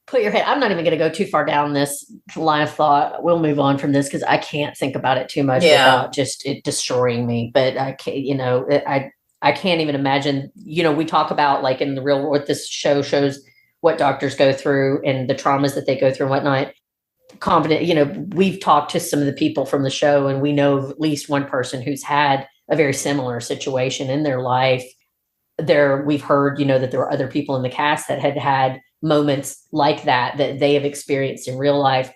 put your head. I'm not even going to go too far down this line of thought. We'll move on from this because I can't think about it too much without just it destroying me. But I can't, I can't even imagine, we talk about, like, in the real world, this show shows what doctors go through and the traumas that they go through and whatnot. Confident, we've talked to some of the people from the show, and we know of at least one person who's had a very similar situation in their life. We've heard, that there were other people in the cast that had moments like that they have experienced in real life.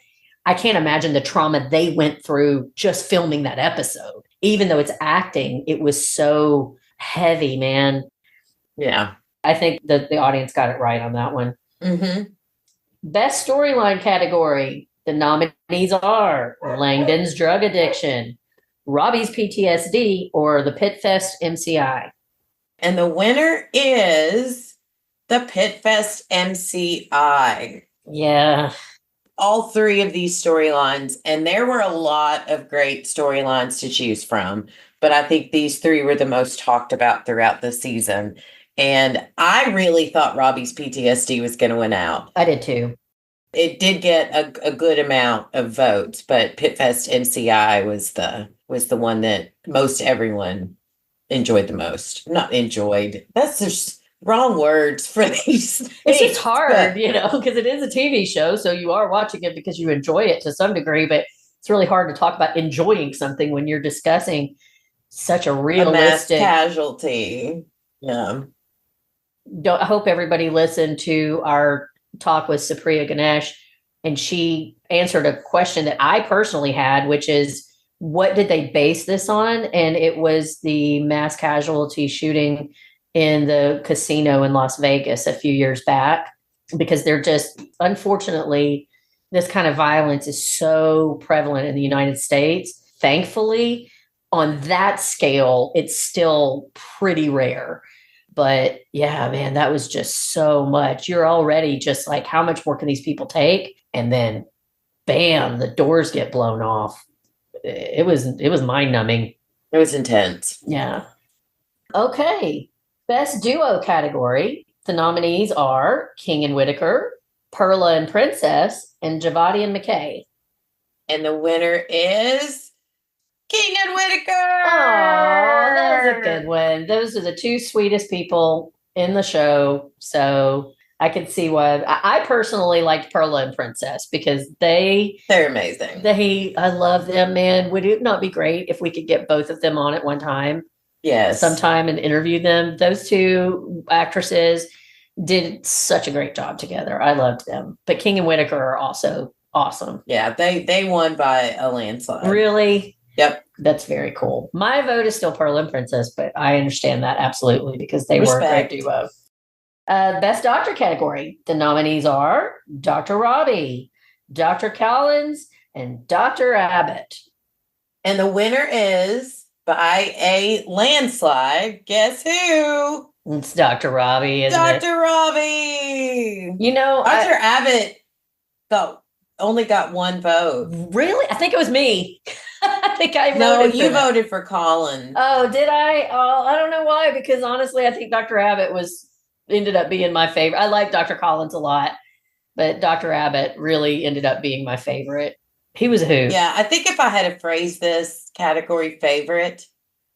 I can't imagine the trauma they went through just filming that episode. Even though it's acting, it was so heavy, man. Yeah. I think that the audience got it right on that one. Mm-hmm. Best storyline category. The nominees are Langdon's drug addiction, Robbie's PTSD, or the Pitt Fest MCI. And the winner is the Pitt Fest MCI. Yeah. All three of these storylines, and there were a lot of great storylines to choose from, but I think these three were the most talked about throughout the season. And I really thought Robbie's PTSD was going to win out. I did too. It did get a good amount of votes, but Pitt Fest MCI was the one that most everyone enjoyed the most. Not enjoyed. That's just wrong words for these things. It's just hard, because it is a TV show. So you are watching it because you enjoy it to some degree, but it's really hard to talk about enjoying something when you're discussing such a realistic mass casualty. Yeah. I hope everybody listened to our talk with Supriya Ganesh, and she answered a question that I personally had, which is, what did they base this on? And it was the mass casualty shooting in the casino in Las Vegas a few years back, because they're just, unfortunately, this kind of violence is so prevalent in the United States. Thankfully, on that scale, it's still pretty rare. But yeah, man, that was just so much. You're already just like, how much more can these people take? And then bam, the doors get blown off. It was mind numbing. It was intense. Yeah. Okay. Best duo category. The nominees are King and Whitaker, Perla and Princess, and Javadi and McKay. And the winner is King and Whitaker. Oh, that was a good one. Those are the two sweetest people in the show. So I could see why. I personally liked Perla and Princess because they're amazing. I love them, man. Would it not be great if we could get both of them on at one time? Yes. Sometime and interview them. Those two actresses did such a great job together. I loved them. But King and Whitaker are also awesome. Yeah, they won by a landslide. Really? Yep. That's very cool. My vote is still Pearl and Princess, but I understand that absolutely because they were a great duo. Best Doctor category. The nominees are Dr. Robbie, Dr. Collins, and Dr. Abbott. And the winner is, by a landslide, guess who? It's Dr. Robbie, isn't it? Dr. Robbie. Dr. Abbott only got one vote. Really? I think it was me. I think I voted. No, you voted for Collins. Oh, did I? Oh, I don't know why, because honestly, I think Dr. Abbott ended up being my favorite. I like Dr. Collins a lot, but Dr. Abbott really ended up being my favorite. He was a hoot. Yeah, I think if I had to phrase this category favorite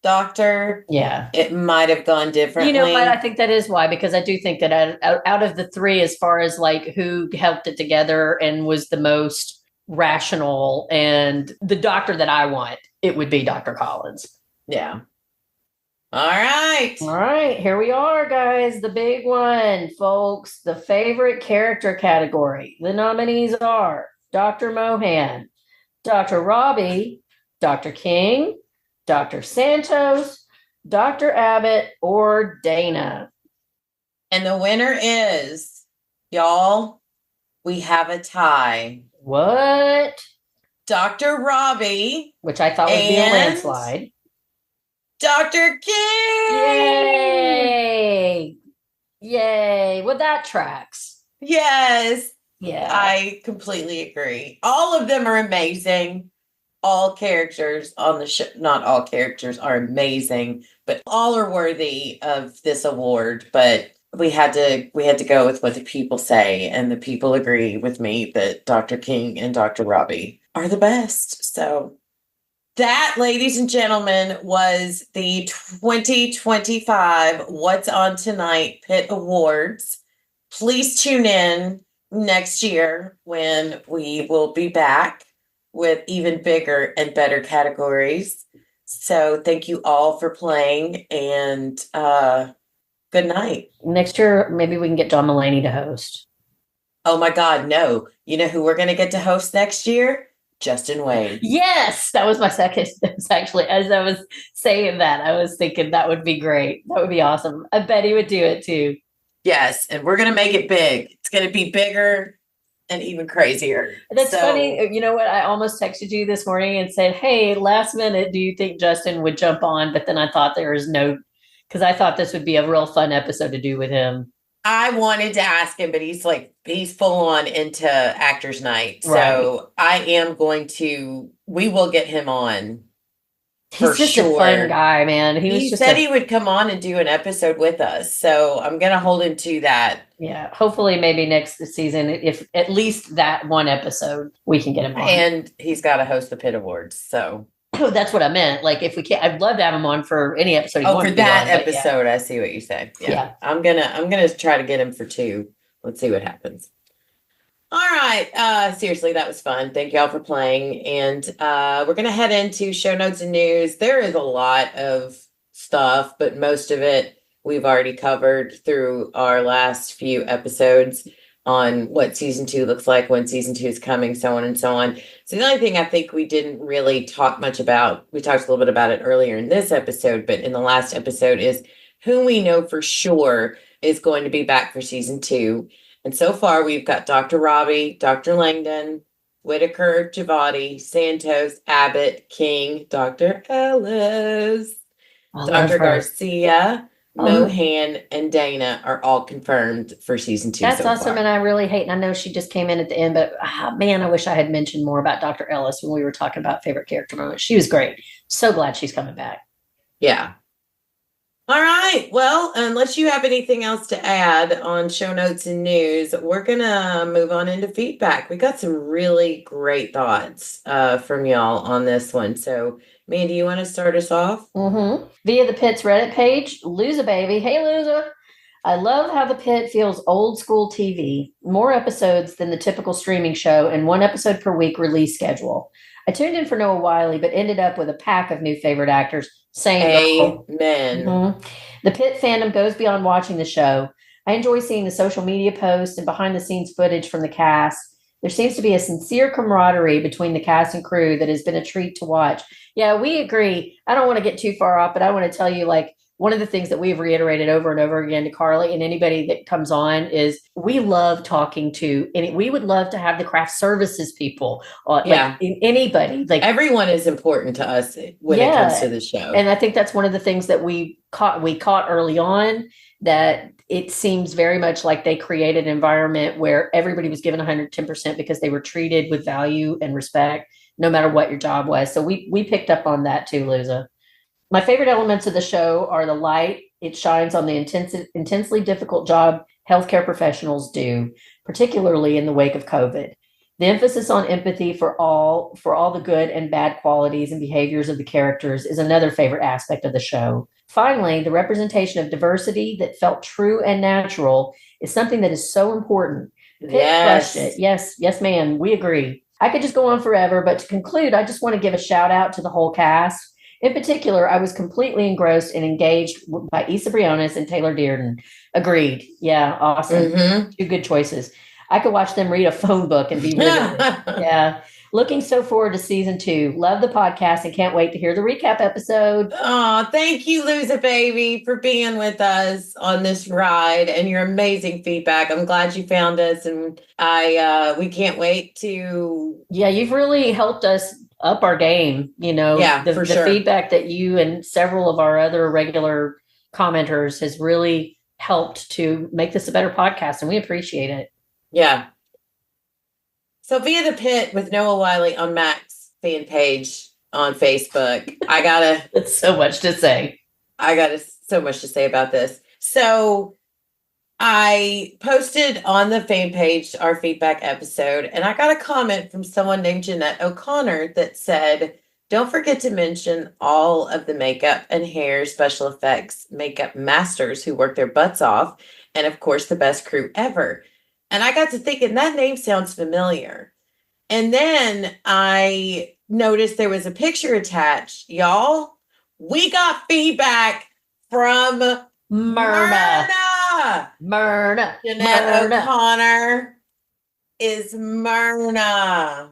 doctor, it might have gone differently. You know what? I think that is why, because I do think that out of the three, as far as like who helped it together and was the most rational and the doctor that I want, it would be Dr. Collins. Yeah. All right. Here we are, guys. The big one, folks. The favorite character category. The nominees are Dr. Mohan, Dr. Robbie, Dr. King, Dr. Santos, Dr. Abbott, or Dana. And the winner is, y'all, we have a tie. What? Dr. Robbie. Which I thought would be a landslide. Dr. King. Yay. Well, that tracks. Yes. Yeah. I completely agree. All of them are amazing. All characters on the show, not all characters are amazing, but all are worthy of this award. But we had to go with what the people say, and the people agree with me that Dr. King and Dr. Robbie are the best. So that, ladies and gentlemen, was the 2025 What's On Tonight Pitt Awards. Please tune in next year when we will be back with even bigger and better categories. So thank you all for playing, and good night. Next year, maybe we can get John Mulaney to host. Oh my God, no. You know who we're going to get to host next year? Justin Wade. Yes, that was my second. Actually, as I was saying that, I was thinking that would be great. That would be awesome. I bet he would do it too. Yes, and we're going to make it big. It's going to be bigger and even crazier. That's funny. You know what? I almost texted you this morning and said, hey, last minute, do you think Justin would jump on? But then I thought there was no, because I thought this would be a real fun episode to do with him. I wanted to ask him, but he's full on into Actors Night. So we will get him on. He's just a fun guy, man. He said he would come on and do an episode with us. So I'm going to hold him to that. Yeah. Hopefully maybe next season, if at least that one episode, we can get him on. And he's got to host the Pitt Awards. So Oh, that's what I meant. Like, if we can't, I'd love to have him on for any episode. Oh, for that episode, I see what you said. Yeah. I'm gonna try to get him for 2. Let's see what happens. All right. Seriously, that was fun. Thank y'all for playing. And we're gonna head into show notes and news. There is a lot of stuff, but most of it we've already covered through our last few episodes on what season 2 looks like, when season 2 is coming, so on and so on. So the only thing I think we didn't really talk much about, we talked a little bit about it earlier in this episode, but in the last episode, is who we know for sure is going to be back for season 2. And so far, we've got Dr. Robbie, Dr. Langdon, Whitaker, Javati, Santos, Abbott, King, Dr. Ellis, Dr. Garcia, Mohan, and Dana are all confirmed for season 2. That's so awesome. far. And I really hate, and I know she just came in at the end, but man, I wish I had mentioned more about Dr. Ellis when we were talking about favorite character moments. She was great. So glad she's coming back. Yeah. All right. Well, unless you have anything else to add on show notes and news, we're going to move on into feedback. We got some really great thoughts from y'all on this one. So, Mandy, you want to start us off? Via the Pitt's Reddit page, Loser Baby. Hey, Loser. I love how the Pitt feels old school TV. More episodes than the typical streaming show and 1 episode per week release schedule. I tuned in for Noah Wiley, but ended up with a pack of new favorite actors. Same. Amen. The Pitt fandom goes beyond watching the show. I enjoy seeing the social media posts and behind the scenes footage from the cast. There seems to be a sincere camaraderie between the cast and crew that has been a treat to watch. Yeah, we agree. I don't want to get too far off, but I want to tell you, like, one of the things that we've reiterated over and over again to Carly and anybody that comes on is we love talking to, and we would love to have the craft services people, anybody. Like, everyone is important to us when it comes to the show. And I think that's one of the things that we caught early on, that it seems very much like they created an environment where everybody was given 110% because they were treated with value and respect, no matter what your job was. So we picked up on that too, Liza. My favorite elements of the show are the light it shines on the intensely difficult job healthcare professionals do, particularly in the wake of COVID. The emphasis on empathy for all the good and bad qualities and behaviors of the characters is another favorite aspect of the show. Finally, the representation of diversity that felt true and natural is something that is so important. Pitt crushed it. Yes, ma'am. We agree. I could just go on forever, but to conclude, I just want to give a shout out to the whole cast. In particular, I was completely engrossed and engaged by Issa Briones and Taylor Dearden. Agreed. Yeah, awesome. 2 good choices. I could watch them read a phone book and be riveted. Yeah. Looking so forward to season 2. Love the podcast and can't wait to hear the recap episode. Oh, thank you, Loser Baby, for being with us on this ride and your amazing feedback. I'm glad you found us, and we can't wait to. Yeah, you've really helped us up our game. For sure. The feedback that you and several of our other regular commenters has really helped to make this a better podcast, and we appreciate it. Yeah. So Via the Pitt with Noah Wiley on Max fan page on Facebook. It's so much to say. So much to say about this. So I posted on the fan page our feedback episode, and I got a comment from someone named Jeanette O'Connor that said, don't forget to mention all of the makeup and hair special effects makeup masters who work their butts off, and of course the best crew ever. And I got to thinking, that name sounds familiar. And then I noticed there was a picture attached. Y'all, we got feedback from Myrna. Jeanette O'Connor is Myrna.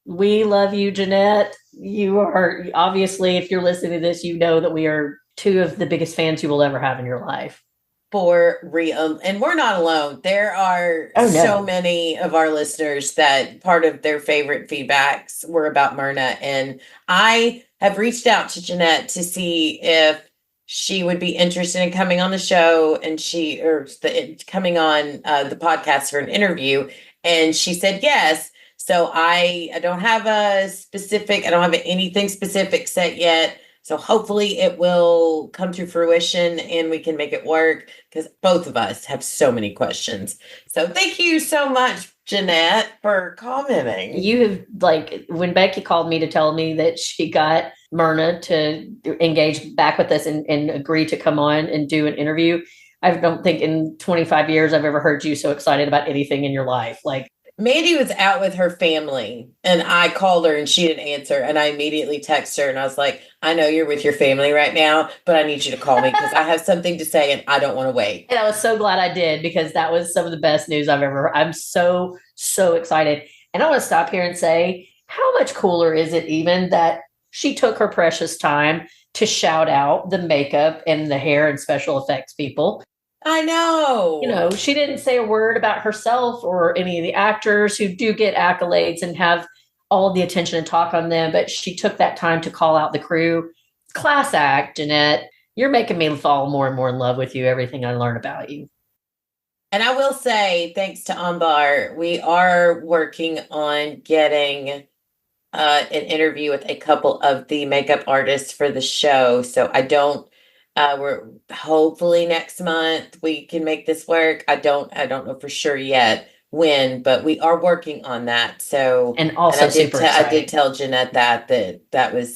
We love you, Jeanette. You are, obviously, if you're listening to this, you know that we are 2 of the biggest fans you will ever have in your life. For real. And we're not alone. There are so many of our listeners that part of their favorite feedbacks were about Myrna. And I have reached out to Jeanette to see if she would be interested in coming on the show, and coming on the podcast for an interview. And she said yes. So I don't have anything specific set yet. So hopefully it will come to fruition and we can make it work, because both of us have so many questions. So thank you so much, Jeanette, for commenting. You have, when Becky called me to tell me that she got Myrna to engage back with us and agree to come on and do an interview. I don't think in 25 years I've ever heard you so excited about anything in your life. Like, Mandy was out with her family and I called her and she didn't answer. And I immediately texted her and I was like, I know you're with your family right now, but I need you to call me because I have something to say and I don't want to wait. and I was so glad I did because that was some of the best news I've ever heard. I'm so, so excited. And I want to stop here and say, how much cooler is it even that she took her precious time to shout out the makeup and the hair and special effects people? I know. You know, she didn't say a word about herself or any of the actors who do get accolades and have all the attention and talk on them, but she took that time to call out the crew. Class act, Jeanette. You're making me fall more and more in love with you, everything I learn about you. And I will say, thanks to Ambar, we are working on getting an interview with a couple of the makeup artists for the show. So we're hopefully next month we can make this work. I don't know for sure yet when, but we are working on that. So, and also I did tell Jeanette that was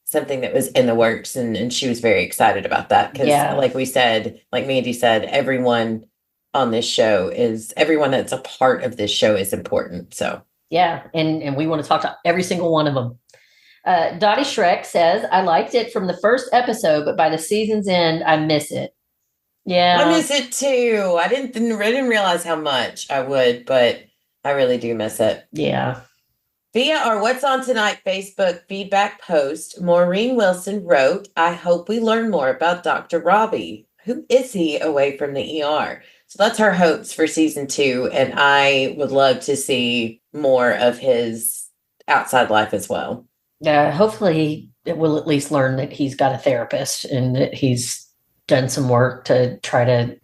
something that was in the works, and she was very excited about that because, like we said, like Mandy said, everyone that's a part of this show is important. So yeah, and we want to talk to every single one of them. Dottie Shrek says, I liked it from the first episode, but by the season's end, I miss it. Yeah. I miss it too. I didn't realize how much I would, but I really do miss it. Yeah. Via our What's On Tonight Facebook feedback post, Maureen Wilson wrote, I hope we learn more about Dr. Robbie. Who is he away from the ER? So that's our hopes for season 2. And I would love to see more of his outside life as well. Hopefully we'll at least learn that he's got a therapist and that he's done some work to try to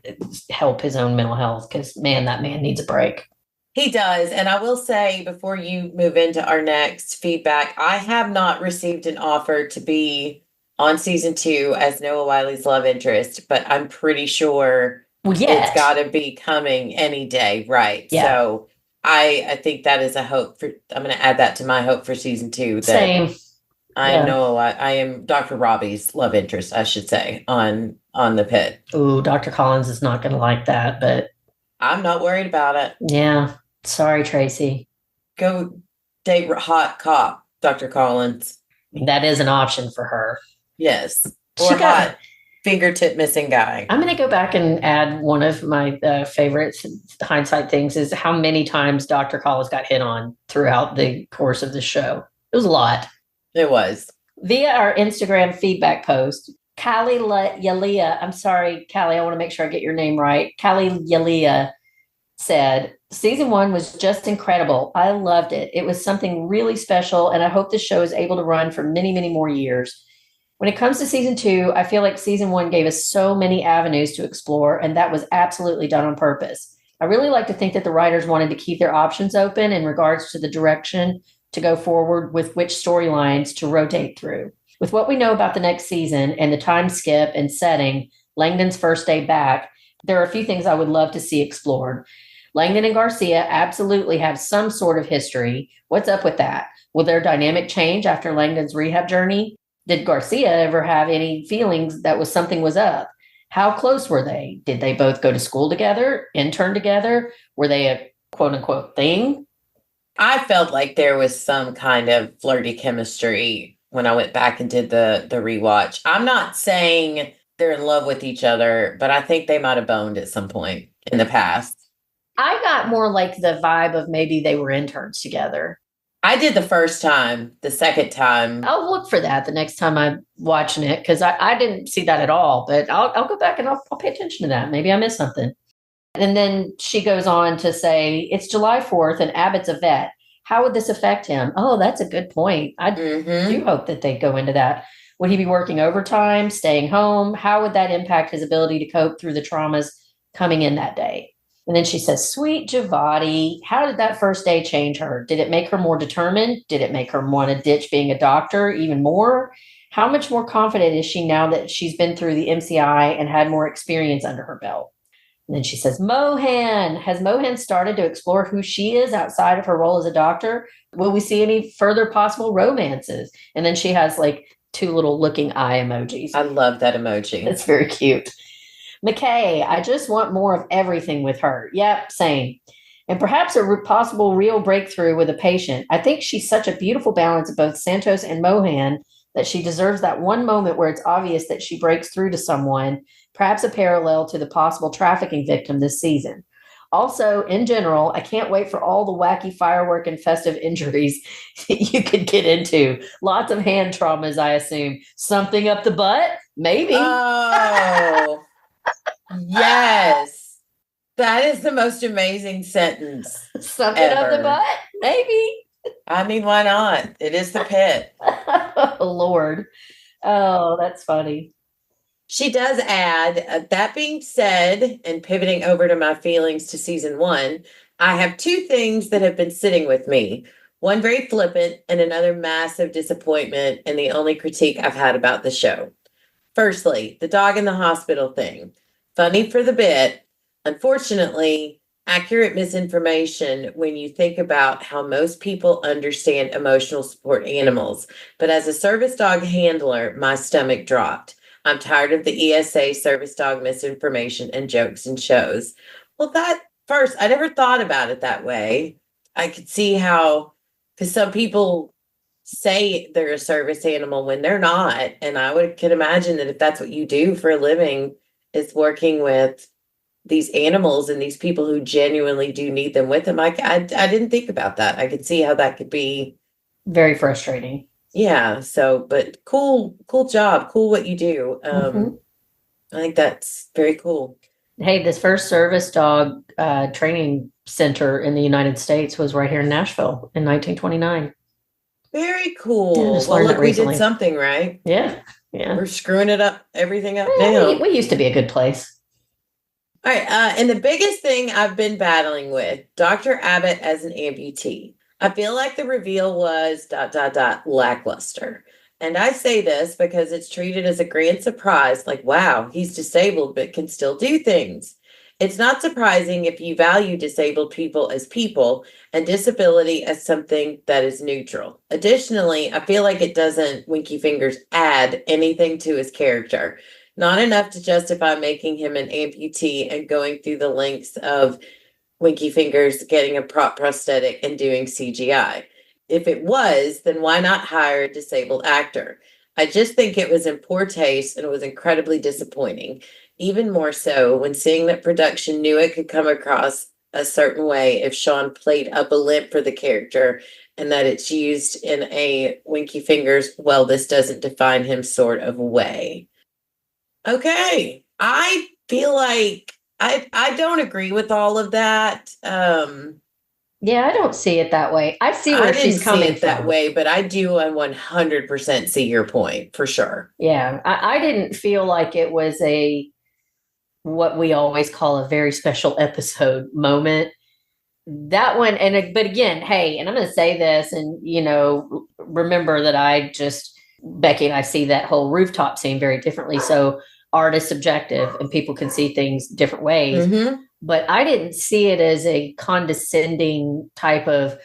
help his own mental health. Because, man, that man needs a break. He does. And I will say, before you move into our next feedback, I have not received an offer to be on season 2 as Noah Wiley's love interest, but I'm pretty sure it's got to be coming any day. Right. Yeah. So I think that is a hope I'm going to add that to my hope for season 2. Same. I am Dr. Robbie's love interest, I should say, on the Pitt. Ooh, Dr. Collins is not going to like that, but I'm not worried about it. Yeah. Sorry, Tracy. Go date hot cop, Dr. Collins. That is an option for her. Yes. Or hot fingertip missing guy. I'm going to go back and add one of my favorites, hindsight things, is how many times Dr. Collins got hit on throughout the course of the show. It was a lot. It was. Via our Instagram feedback post, Callie Yalia, I'm sorry, Callie, I want to make sure I get your name right. Callie Yalia said, season 1 was just incredible. I loved it. It was something really special, and I hope the show is able to run for many, many more years. When it comes to season 2, I feel like season 1 gave us so many avenues to explore, and that was absolutely done on purpose. I really like to think that the writers wanted to keep their options open in regards to the direction to go forward with which storylines to rotate through. With what we know about the next season and the time skip and setting, Langdon's first day back, there are a few things I would love to see explored. Langdon and Garcia absolutely have some sort of history. What's up with that? Will their dynamic change after Langdon's rehab journey? Did Garcia ever have any feelings that something was up? How close were they? Did they both go to school together, intern together? Were they a quote unquote thing? I felt like there was some kind of flirty chemistry when I went back and did the rewatch. I'm not saying they're in love with each other, but I think they might have boned at some point in the past. I got more like the vibe of maybe they were interns together. I did the first time. The second time, I'll look for that the next time I'm watching it, because I didn't see that at all. But I'll go back and I'll pay attention to that. Maybe I missed something. And then she goes on to say, it's July 4th and Abbott's a vet. How would this affect him? Oh, that's a good point. I do hope that they go into that. Would he be working overtime, staying home? How would that impact his ability to cope through the traumas coming in that day? And then she says, sweet Javati, how did that first day change her? Did it make her more determined? Did it make her want to ditch being a doctor even more? How much more confident is she now that she's been through the MCI and had more experience under her belt? And then she says, Mohan, has Mohan started to explore who she is outside of her role as a doctor? Will we see any further possible romances? And then she has like two little looking eye emojis. I love that emoji. It's very cute. McKay, I just want more of everything with her. Yep, same. And perhaps a possible real breakthrough with a patient. I think she's such a beautiful balance of both Santos and Mohan that she deserves that one moment where it's obvious that she breaks through to someone, perhaps a parallel to the possible trafficking victim this season. Also, in general, I can't wait for all the wacky firework and festive injuries you could get into. Lots of hand traumas, I assume. Something up the butt? Maybe. Oh, yes. That is the most amazing sentence. Something up the butt? Maybe. I mean, why not? It is the Pitt. Oh, Lord. Oh, that's funny. She does add, that being said, and pivoting over to my feelings to season 1, I have 2 things that have been sitting with me. One very flippant and another massive disappointment, and the only critique I've had about the show. Firstly, the dog in the hospital thing. Funny for the bit. Unfortunately, accurate misinformation when you think about how most people understand emotional support animals. But as a service dog handler, my stomach dropped. I'm tired of the ESA service dog misinformation and jokes and shows. Well, that first, I never thought about it that way. I could see how, because some people say they're a service animal when they're not. And could imagine that if that's what you do for a living, is working with these animals and these people who genuinely do need them with them. I didn't think about that. I could see how that could be very frustrating. Yeah. So, but cool job. Cool what you do. I think that's very cool. Hey, this first service dog training center in the United States was right here in Nashville in 1929. Very cool. Well, look, we did something right. Yeah. We're screwing everything up now. We used to be a good place. All right. And the biggest thing I've been battling with, Dr. Abbott as an amputee. I feel like the reveal was ... lackluster. And I say this because it's treated as a grand surprise, like, wow, he's disabled but can still do things. It's not surprising if you value disabled people as people and disability as something that is neutral. Additionally, I feel like it doesn't, Winky Fingers, add anything to his character. Not enough to justify making him an amputee and going through the lengths of Winky Fingers getting a prosthetic and doing CGI. If it was, then why not hire a disabled actor? I just think it was in poor taste and it was incredibly disappointing. Even more so when seeing that production knew it could come across a certain way if Sean played up a limp for the character and that it's used in a Winky Fingers, well, this doesn't define him sort of way. Okay. I feel like I don't agree with all of that. Yeah, I don't see it that way. I see where she's coming from that way, but I do 100% see your point for sure. Yeah, I didn't feel like it was what we always call a very special episode moment. That one, but again, hey, and I'm going to say this, and remember that Becky and I see that whole rooftop scene very differently. So art is subjective and people can see things different ways. Mm-hmm. But I didn't see it as a condescending type of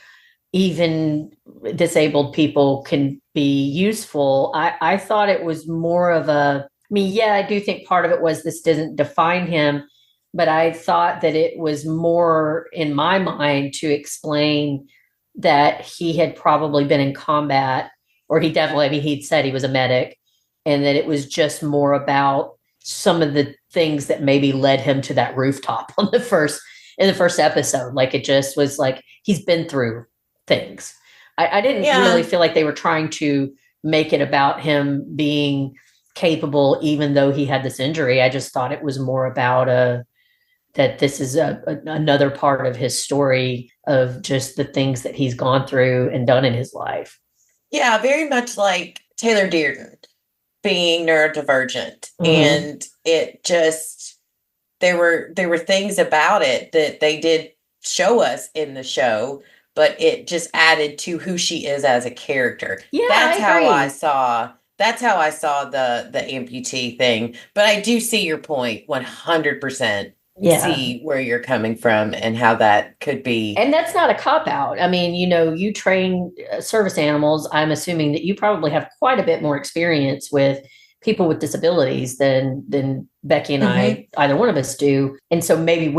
even disabled people can be useful. I thought it was more of I do think part of it was this doesn't define him, but I thought that it was more in my mind to explain that he had probably been in combat, or he definitely, he'd said he was a medic, and that it was just more about some of the things that maybe led him to that rooftop in the first episode. Like it just was like, he's been through things. I didn't really feel like they were trying to make it about him being capable, even though he had this injury. I just thought it was more about that this is another part of his story of just the things that he's gone through and done in his life. Yeah, very much like Taylor Dearden being neurodivergent. Mm-hmm. And it just, there were things about it that they did show us in the show, but it just added to who she is as a character. Yeah, that's how I saw the amputee thing. But I do see your point 100%. Yeah. see where you're coming from and how that could be. And that's not a cop out. I mean, you train service animals. I'm assuming that you probably have quite a bit more experience with people with disabilities than Becky and I, either one of us do. And so maybe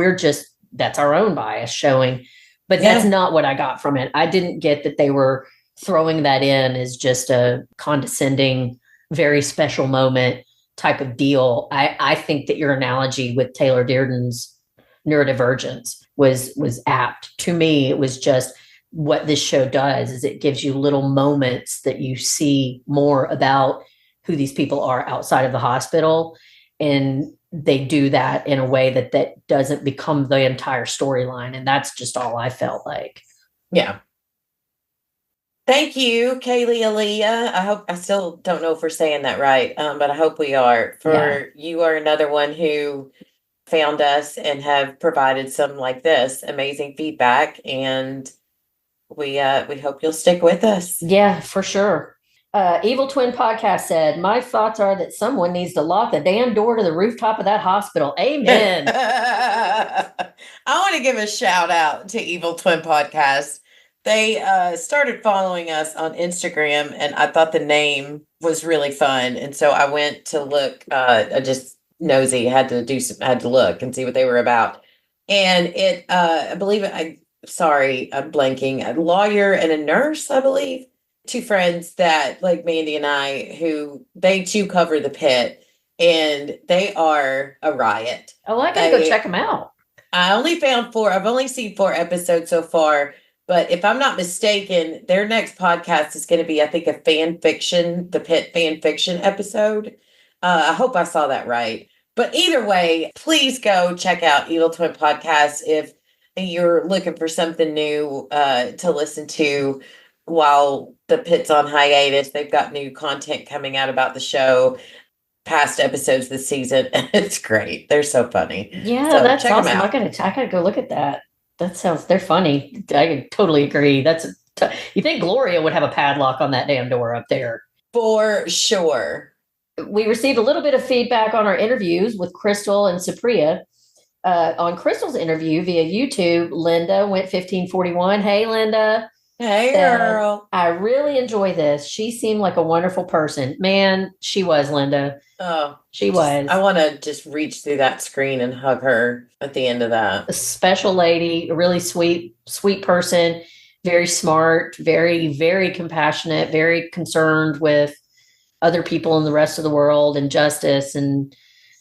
that's our own bias showing. But that's not what I got from it. I didn't get that they were throwing that in as just a condescending, very special moment type of deal. I think that your analogy with Taylor Dearden's neurodivergence was apt. To me, it was just what this show does is it gives you little moments that you see more about who these people are outside of the hospital, and they do that in a way that doesn't become the entire storyline, and that's just all I felt like. Yeah. Thank you, Kaylee Aaliyah. I still don't know if we're saying that right, but I hope we are. You are another one who found us and have provided some like this amazing feedback, and we hope you'll stick with us. Yeah, for sure. Evil Twin Podcast said, my thoughts are that someone needs to lock the damn door to the rooftop of that hospital. Amen. I want to give a shout out to Evil Twin Podcast. They started following us on Instagram, and I thought the name was really fun. And so I went to look, I just nosy, had to look and see what they were about. And I believe I'm blanking, a lawyer and a nurse, I believe. Two friends that, like Mandy and I, who they too cover the Pit, and they are a riot. Oh, I gotta go check them out. I only found 4. I've only seen 4 episodes so far, but if I'm not mistaken, their next podcast is going to be, I think, the Pit fan fiction episode. I hope I saw that right. But either way, please go check out Evil Twin Podcast if you're looking for something new to listen to while the Pit's on hiatus. They've got new content coming out about the show, past episodes this season. It's great. They're so funny. Yeah, so that's awesome. I gotta go look at that. They're funny. I totally agree. You think Gloria would have a padlock on that damn door up there? For sure. We received a little bit of feedback on our interviews with Crystal and Supriya. On Crystal's interview via YouTube, Linda went 1541. Hey, Linda. Hey, girl. I really enjoy this. She seemed like a wonderful person. Man, she was, Linda. Oh, she was. I want to just reach through that screen and hug her at the end of that. A special lady, a really sweet person, very smart, very, very compassionate, very concerned with other people in the rest of the world and justice and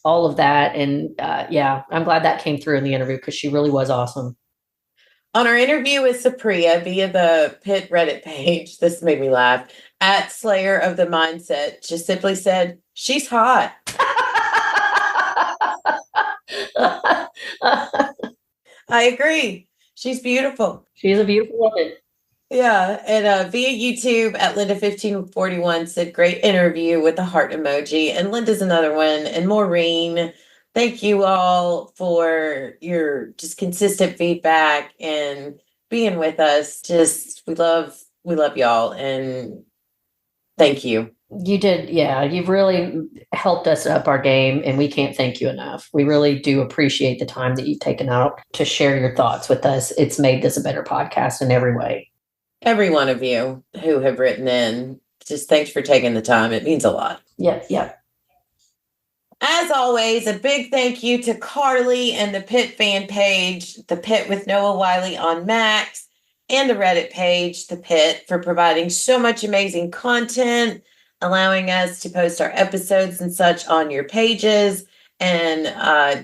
all of that. And yeah, I'm glad that came through in the interview because she really was awesome. On our interview with Supriya via the Pitt Reddit page, this made me laugh, at Slayer of the Mindset just simply said, she's hot. I agree. She's beautiful. She's a beautiful woman. Yeah. And via YouTube at Linda1541 said, great interview with the heart emoji. And Linda's another one. And Maureen, thank you all for your just consistent feedback and being with us. We love y'all, and thank you. You did. Yeah, you've really helped us up our game, and we can't thank you enough. We really do appreciate the time that you've taken out to share your thoughts with us. It's made this a better podcast in every way. Every one of you who have written in, just thanks for taking the time. It means a lot. Yep. As always, a big thank you to Carly and the Pitt fan page, The Pit with Noah Wiley on Max, and the Reddit page, The Pit, for providing so much amazing content, allowing us to post our episodes and such on your pages. And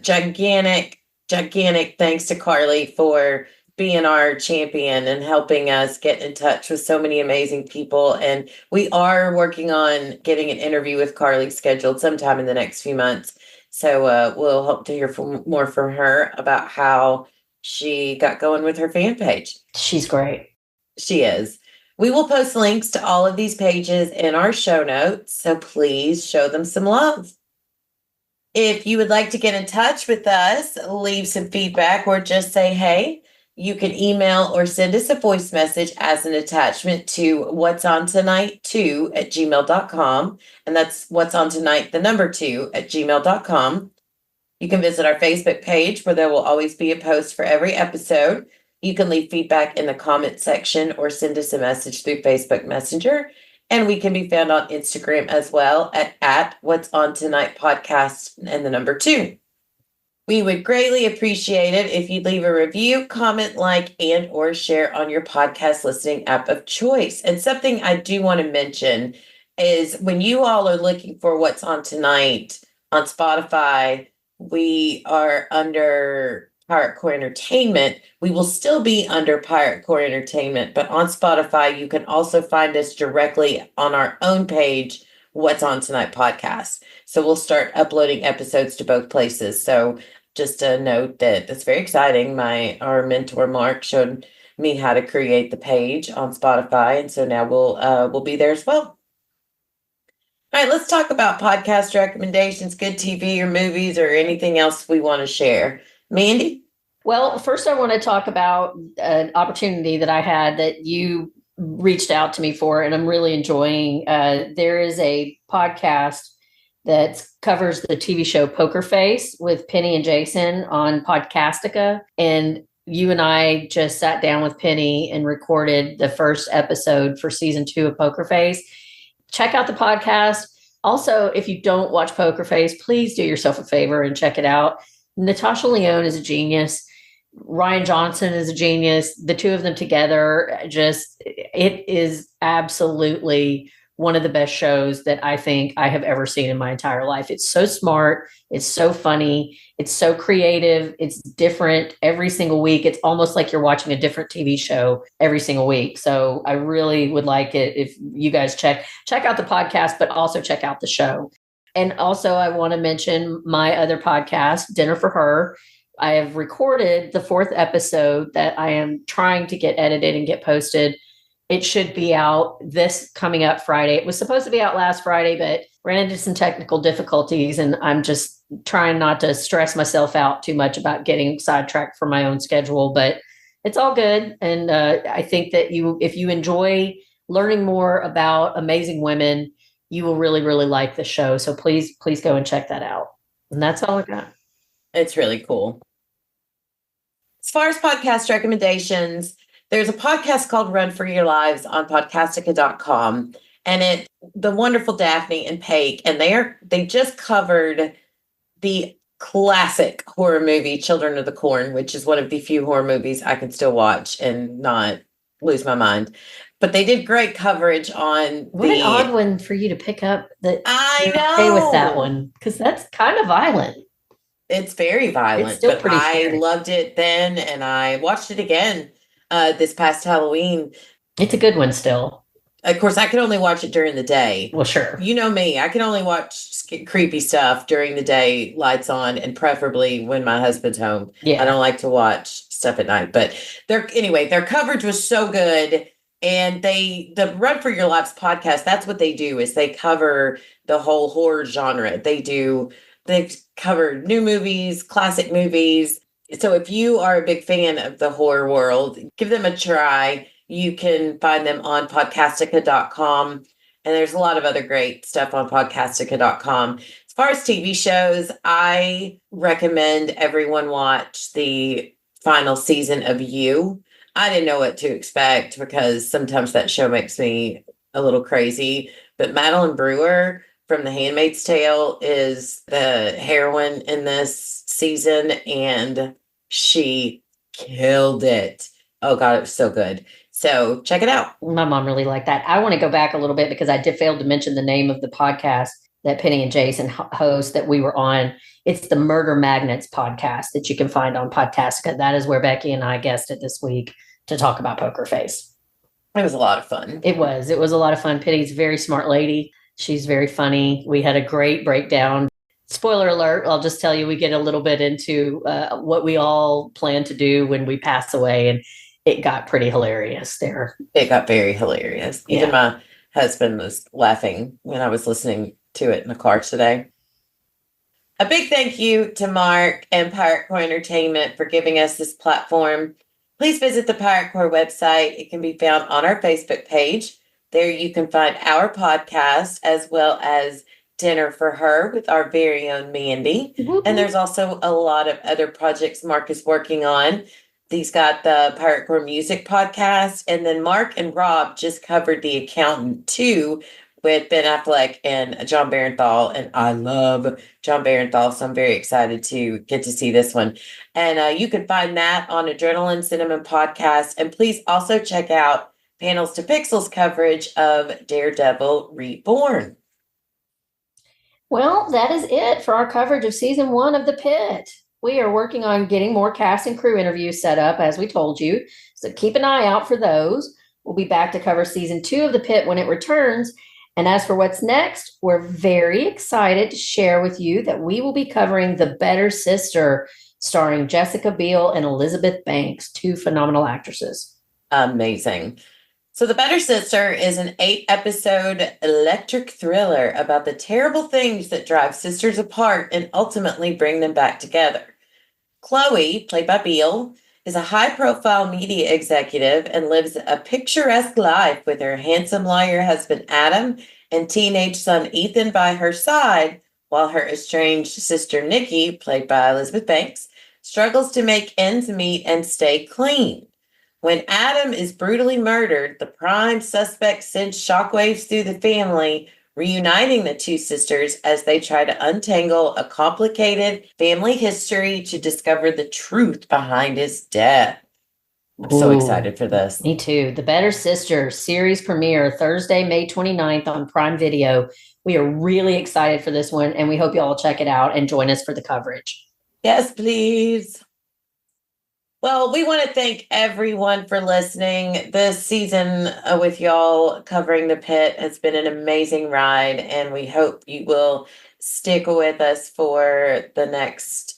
gigantic thanks to Carly for being our champion and helping us get in touch with so many amazing people. And we are working on getting an interview with Carly scheduled sometime in the next few months. So we'll hope to hear more from her about how she got going with her fan page. She's great. She is. We will post links to all of these pages in our show notes, so please show them some love. If you would like to get in touch with us, leave some feedback, or just say hey, you can email or send us a voice message as an attachment to whatsontonight2@gmail.com. And that's what's on tonight, the number 2 at gmail.com. You can visit our Facebook page where there will always be a post for every episode. You can leave feedback in the comment section or send us a message through Facebook Messenger. And we can be found on Instagram as well at What's On Tonight Podcast and the number 2. We would greatly appreciate it if you'd leave a review, comment, like, and or share on your podcast listening app of choice. And something I do want to mention is when you all are looking for What's On Tonight on Spotify, we are under Pirate Core Entertainment. We will still be under Pirate Core Entertainment, but on Spotify, you can also find us directly on our own page, What's On Tonight Podcast. So we'll start uploading episodes to both places. So just a note that that's very exciting. Our mentor Mark showed me how to create the page on Spotify, and so now we'll be there as well. All right, let's talk about podcast recommendations, good TV or movies, or anything else we want to share. Mandy? Well, first I want to talk about an opportunity that I had that you reached out to me for, and I'm really enjoying. There is a podcast that covers the TV show Poker Face with Penny and Jason on Podcastica. And you and I just sat down with Penny and recorded the first episode for season 2 of Poker Face. Check out the podcast. Also, if you don't watch Poker Face, please do yourself a favor and check it out. Natasha Lyonne is a genius. Ryan Johnson is a genius. The two of them together, it is absolutely one of the best shows that I think I have ever seen in my entire life. It's so smart. It's so funny. It's so creative. It's different every single week. It's almost like you're watching a different TV show every single week. So I really would like it if you guys check out the podcast, but also check out the show. And also I want to mention my other podcast, Dinner for Her. I have recorded the 4th episode that I am trying to get edited and get posted. It should be out this coming up Friday. It was supposed to be out last Friday, but ran into some technical difficulties, and I'm just trying not to stress myself out too much about getting sidetracked from my own schedule, but it's all good. And I think that if you enjoy learning more about amazing women, you will really, really like the show. So please go and check that out. And that's all I got. It's really cool. As far as podcast recommendations, there's a podcast called Run for Your Lives on podcastica.com, and the wonderful Daphne and Paige, and they just covered the classic horror movie Children of the Corn, which is one of the few horror movies I can still watch and not lose my mind. But they did great coverage on what an odd one for you to pick up. That I know. Okay with that one, because that's kind of violent. It's very violent, it's still but pretty I loved it then, and I watched it again this past Halloween. It's a good one still. Of course, I can only watch it during the day. Well, sure. You know me. I can only watch creepy stuff during the day, lights on, and preferably when my husband's home. Yeah. I don't like to watch stuff at night. But their coverage was so good. And the Run for Your Lives podcast, that's what they do, is they cover the whole horror genre. They've covered new movies, classic movies. So if you are a big fan of the horror world, give them a try. You can find them on podcastica.com. And there's a lot of other great stuff on podcastica.com. As far as TV shows, I recommend everyone watch the final season of You. I didn't know what to expect because sometimes that show makes me a little crazy. But Madeline Brewer from The Handmaid's Tale is the heroine in this season, and she killed it. Oh God, it was so good. So check it out. My mom really liked that. I want to go back a little bit because I did fail to mention the name of the podcast that Penny and Jason host that we were on. It's the Murder Magnets podcast that you can find on Podcastica. That is where Becky and I guested this week to talk about Poker Face. It was a lot of fun. It was a lot of fun. Penny's a very smart lady. She's very funny. We had a great breakdown. Spoiler alert, I'll just tell you, we get a little bit into what we all plan to do when we pass away, and it got pretty hilarious there. It got very hilarious. Yeah. Even my husband was laughing when I was listening to it in the car today. A big thank you to Mark and Pirate Core Entertainment for giving us this platform. Please visit the Pirate Core website. It can be found on our Facebook page. There you can find our podcast as well as dinner for her with our very own Mandy. And there's also a lot of other projects Mark is working on. He's got the Pirate Core Music podcast. And then Mark and Rob just covered The Accountant 2 with Ben Affleck and John Barenthal. And I love John Barenthal, so I'm very excited to get to see this one. And you can find that on Adrenaline Cinema Podcast. And please also check out Panels to Pixels coverage of Daredevil Reborn. Well, that is it for our coverage of season 1 of The Pitt. We are working on getting more cast and crew interviews set up, as we told you. So keep an eye out for those. We'll be back to cover season 2 of The Pitt when it returns. And as for what's next, we're very excited to share with you that we will be covering The Better Sister, starring Jessica Biel and Elizabeth Banks, 2 phenomenal actresses. Amazing. So The Better Sister is an 8-episode electric thriller about the terrible things that drive sisters apart and ultimately bring them back together. Chloe, played by Biel, is a high-profile media executive and lives a picturesque life with her handsome lawyer husband Adam and teenage son Ethan by her side, while her estranged sister Nikki, played by Elizabeth Banks, struggles to make ends meet and stay clean. When Adam is brutally murdered, the prime suspect sends shockwaves through the family, reuniting the 2 sisters as they try to untangle a complicated family history to discover the truth behind his death. I'm so excited for this. Me too. The Better Sister series premiere Thursday, May 29th on Prime Video. We are really excited for this one, and we hope you all check it out and join us for the coverage. Yes, please. Well, we want to thank everyone for listening. This season with y'all covering The Pitt has been an amazing ride, and we hope you will stick with us for the next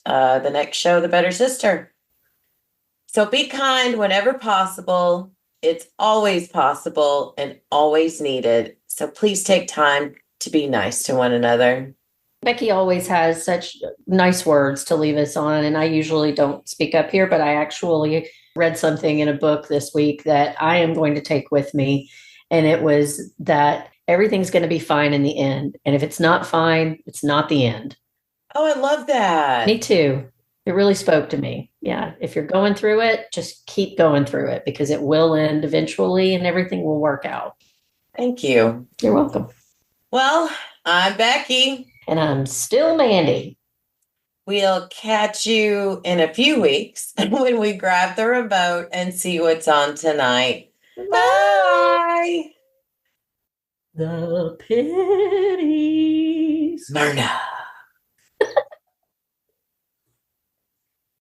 show, The Better Sister. So be kind whenever possible. It's always possible and always needed. So please take time to be nice to one another. Becky always has such nice words to leave us on, and I usually don't speak up here, but I actually read something in a book this week that I am going to take with me, and it was that everything's going to be fine in the end, and if it's not fine, it's not the end. Oh, I love that. Me too. It really spoke to me. Yeah, if you're going through it, just keep going through it because it will end eventually and everything will work out. Thank you. You're welcome. Well, I'm Becky. And I'm still Mandy. We'll catch you in a few weeks when we grab the remote and see what's on tonight. Bye. The Pitties. Myrna.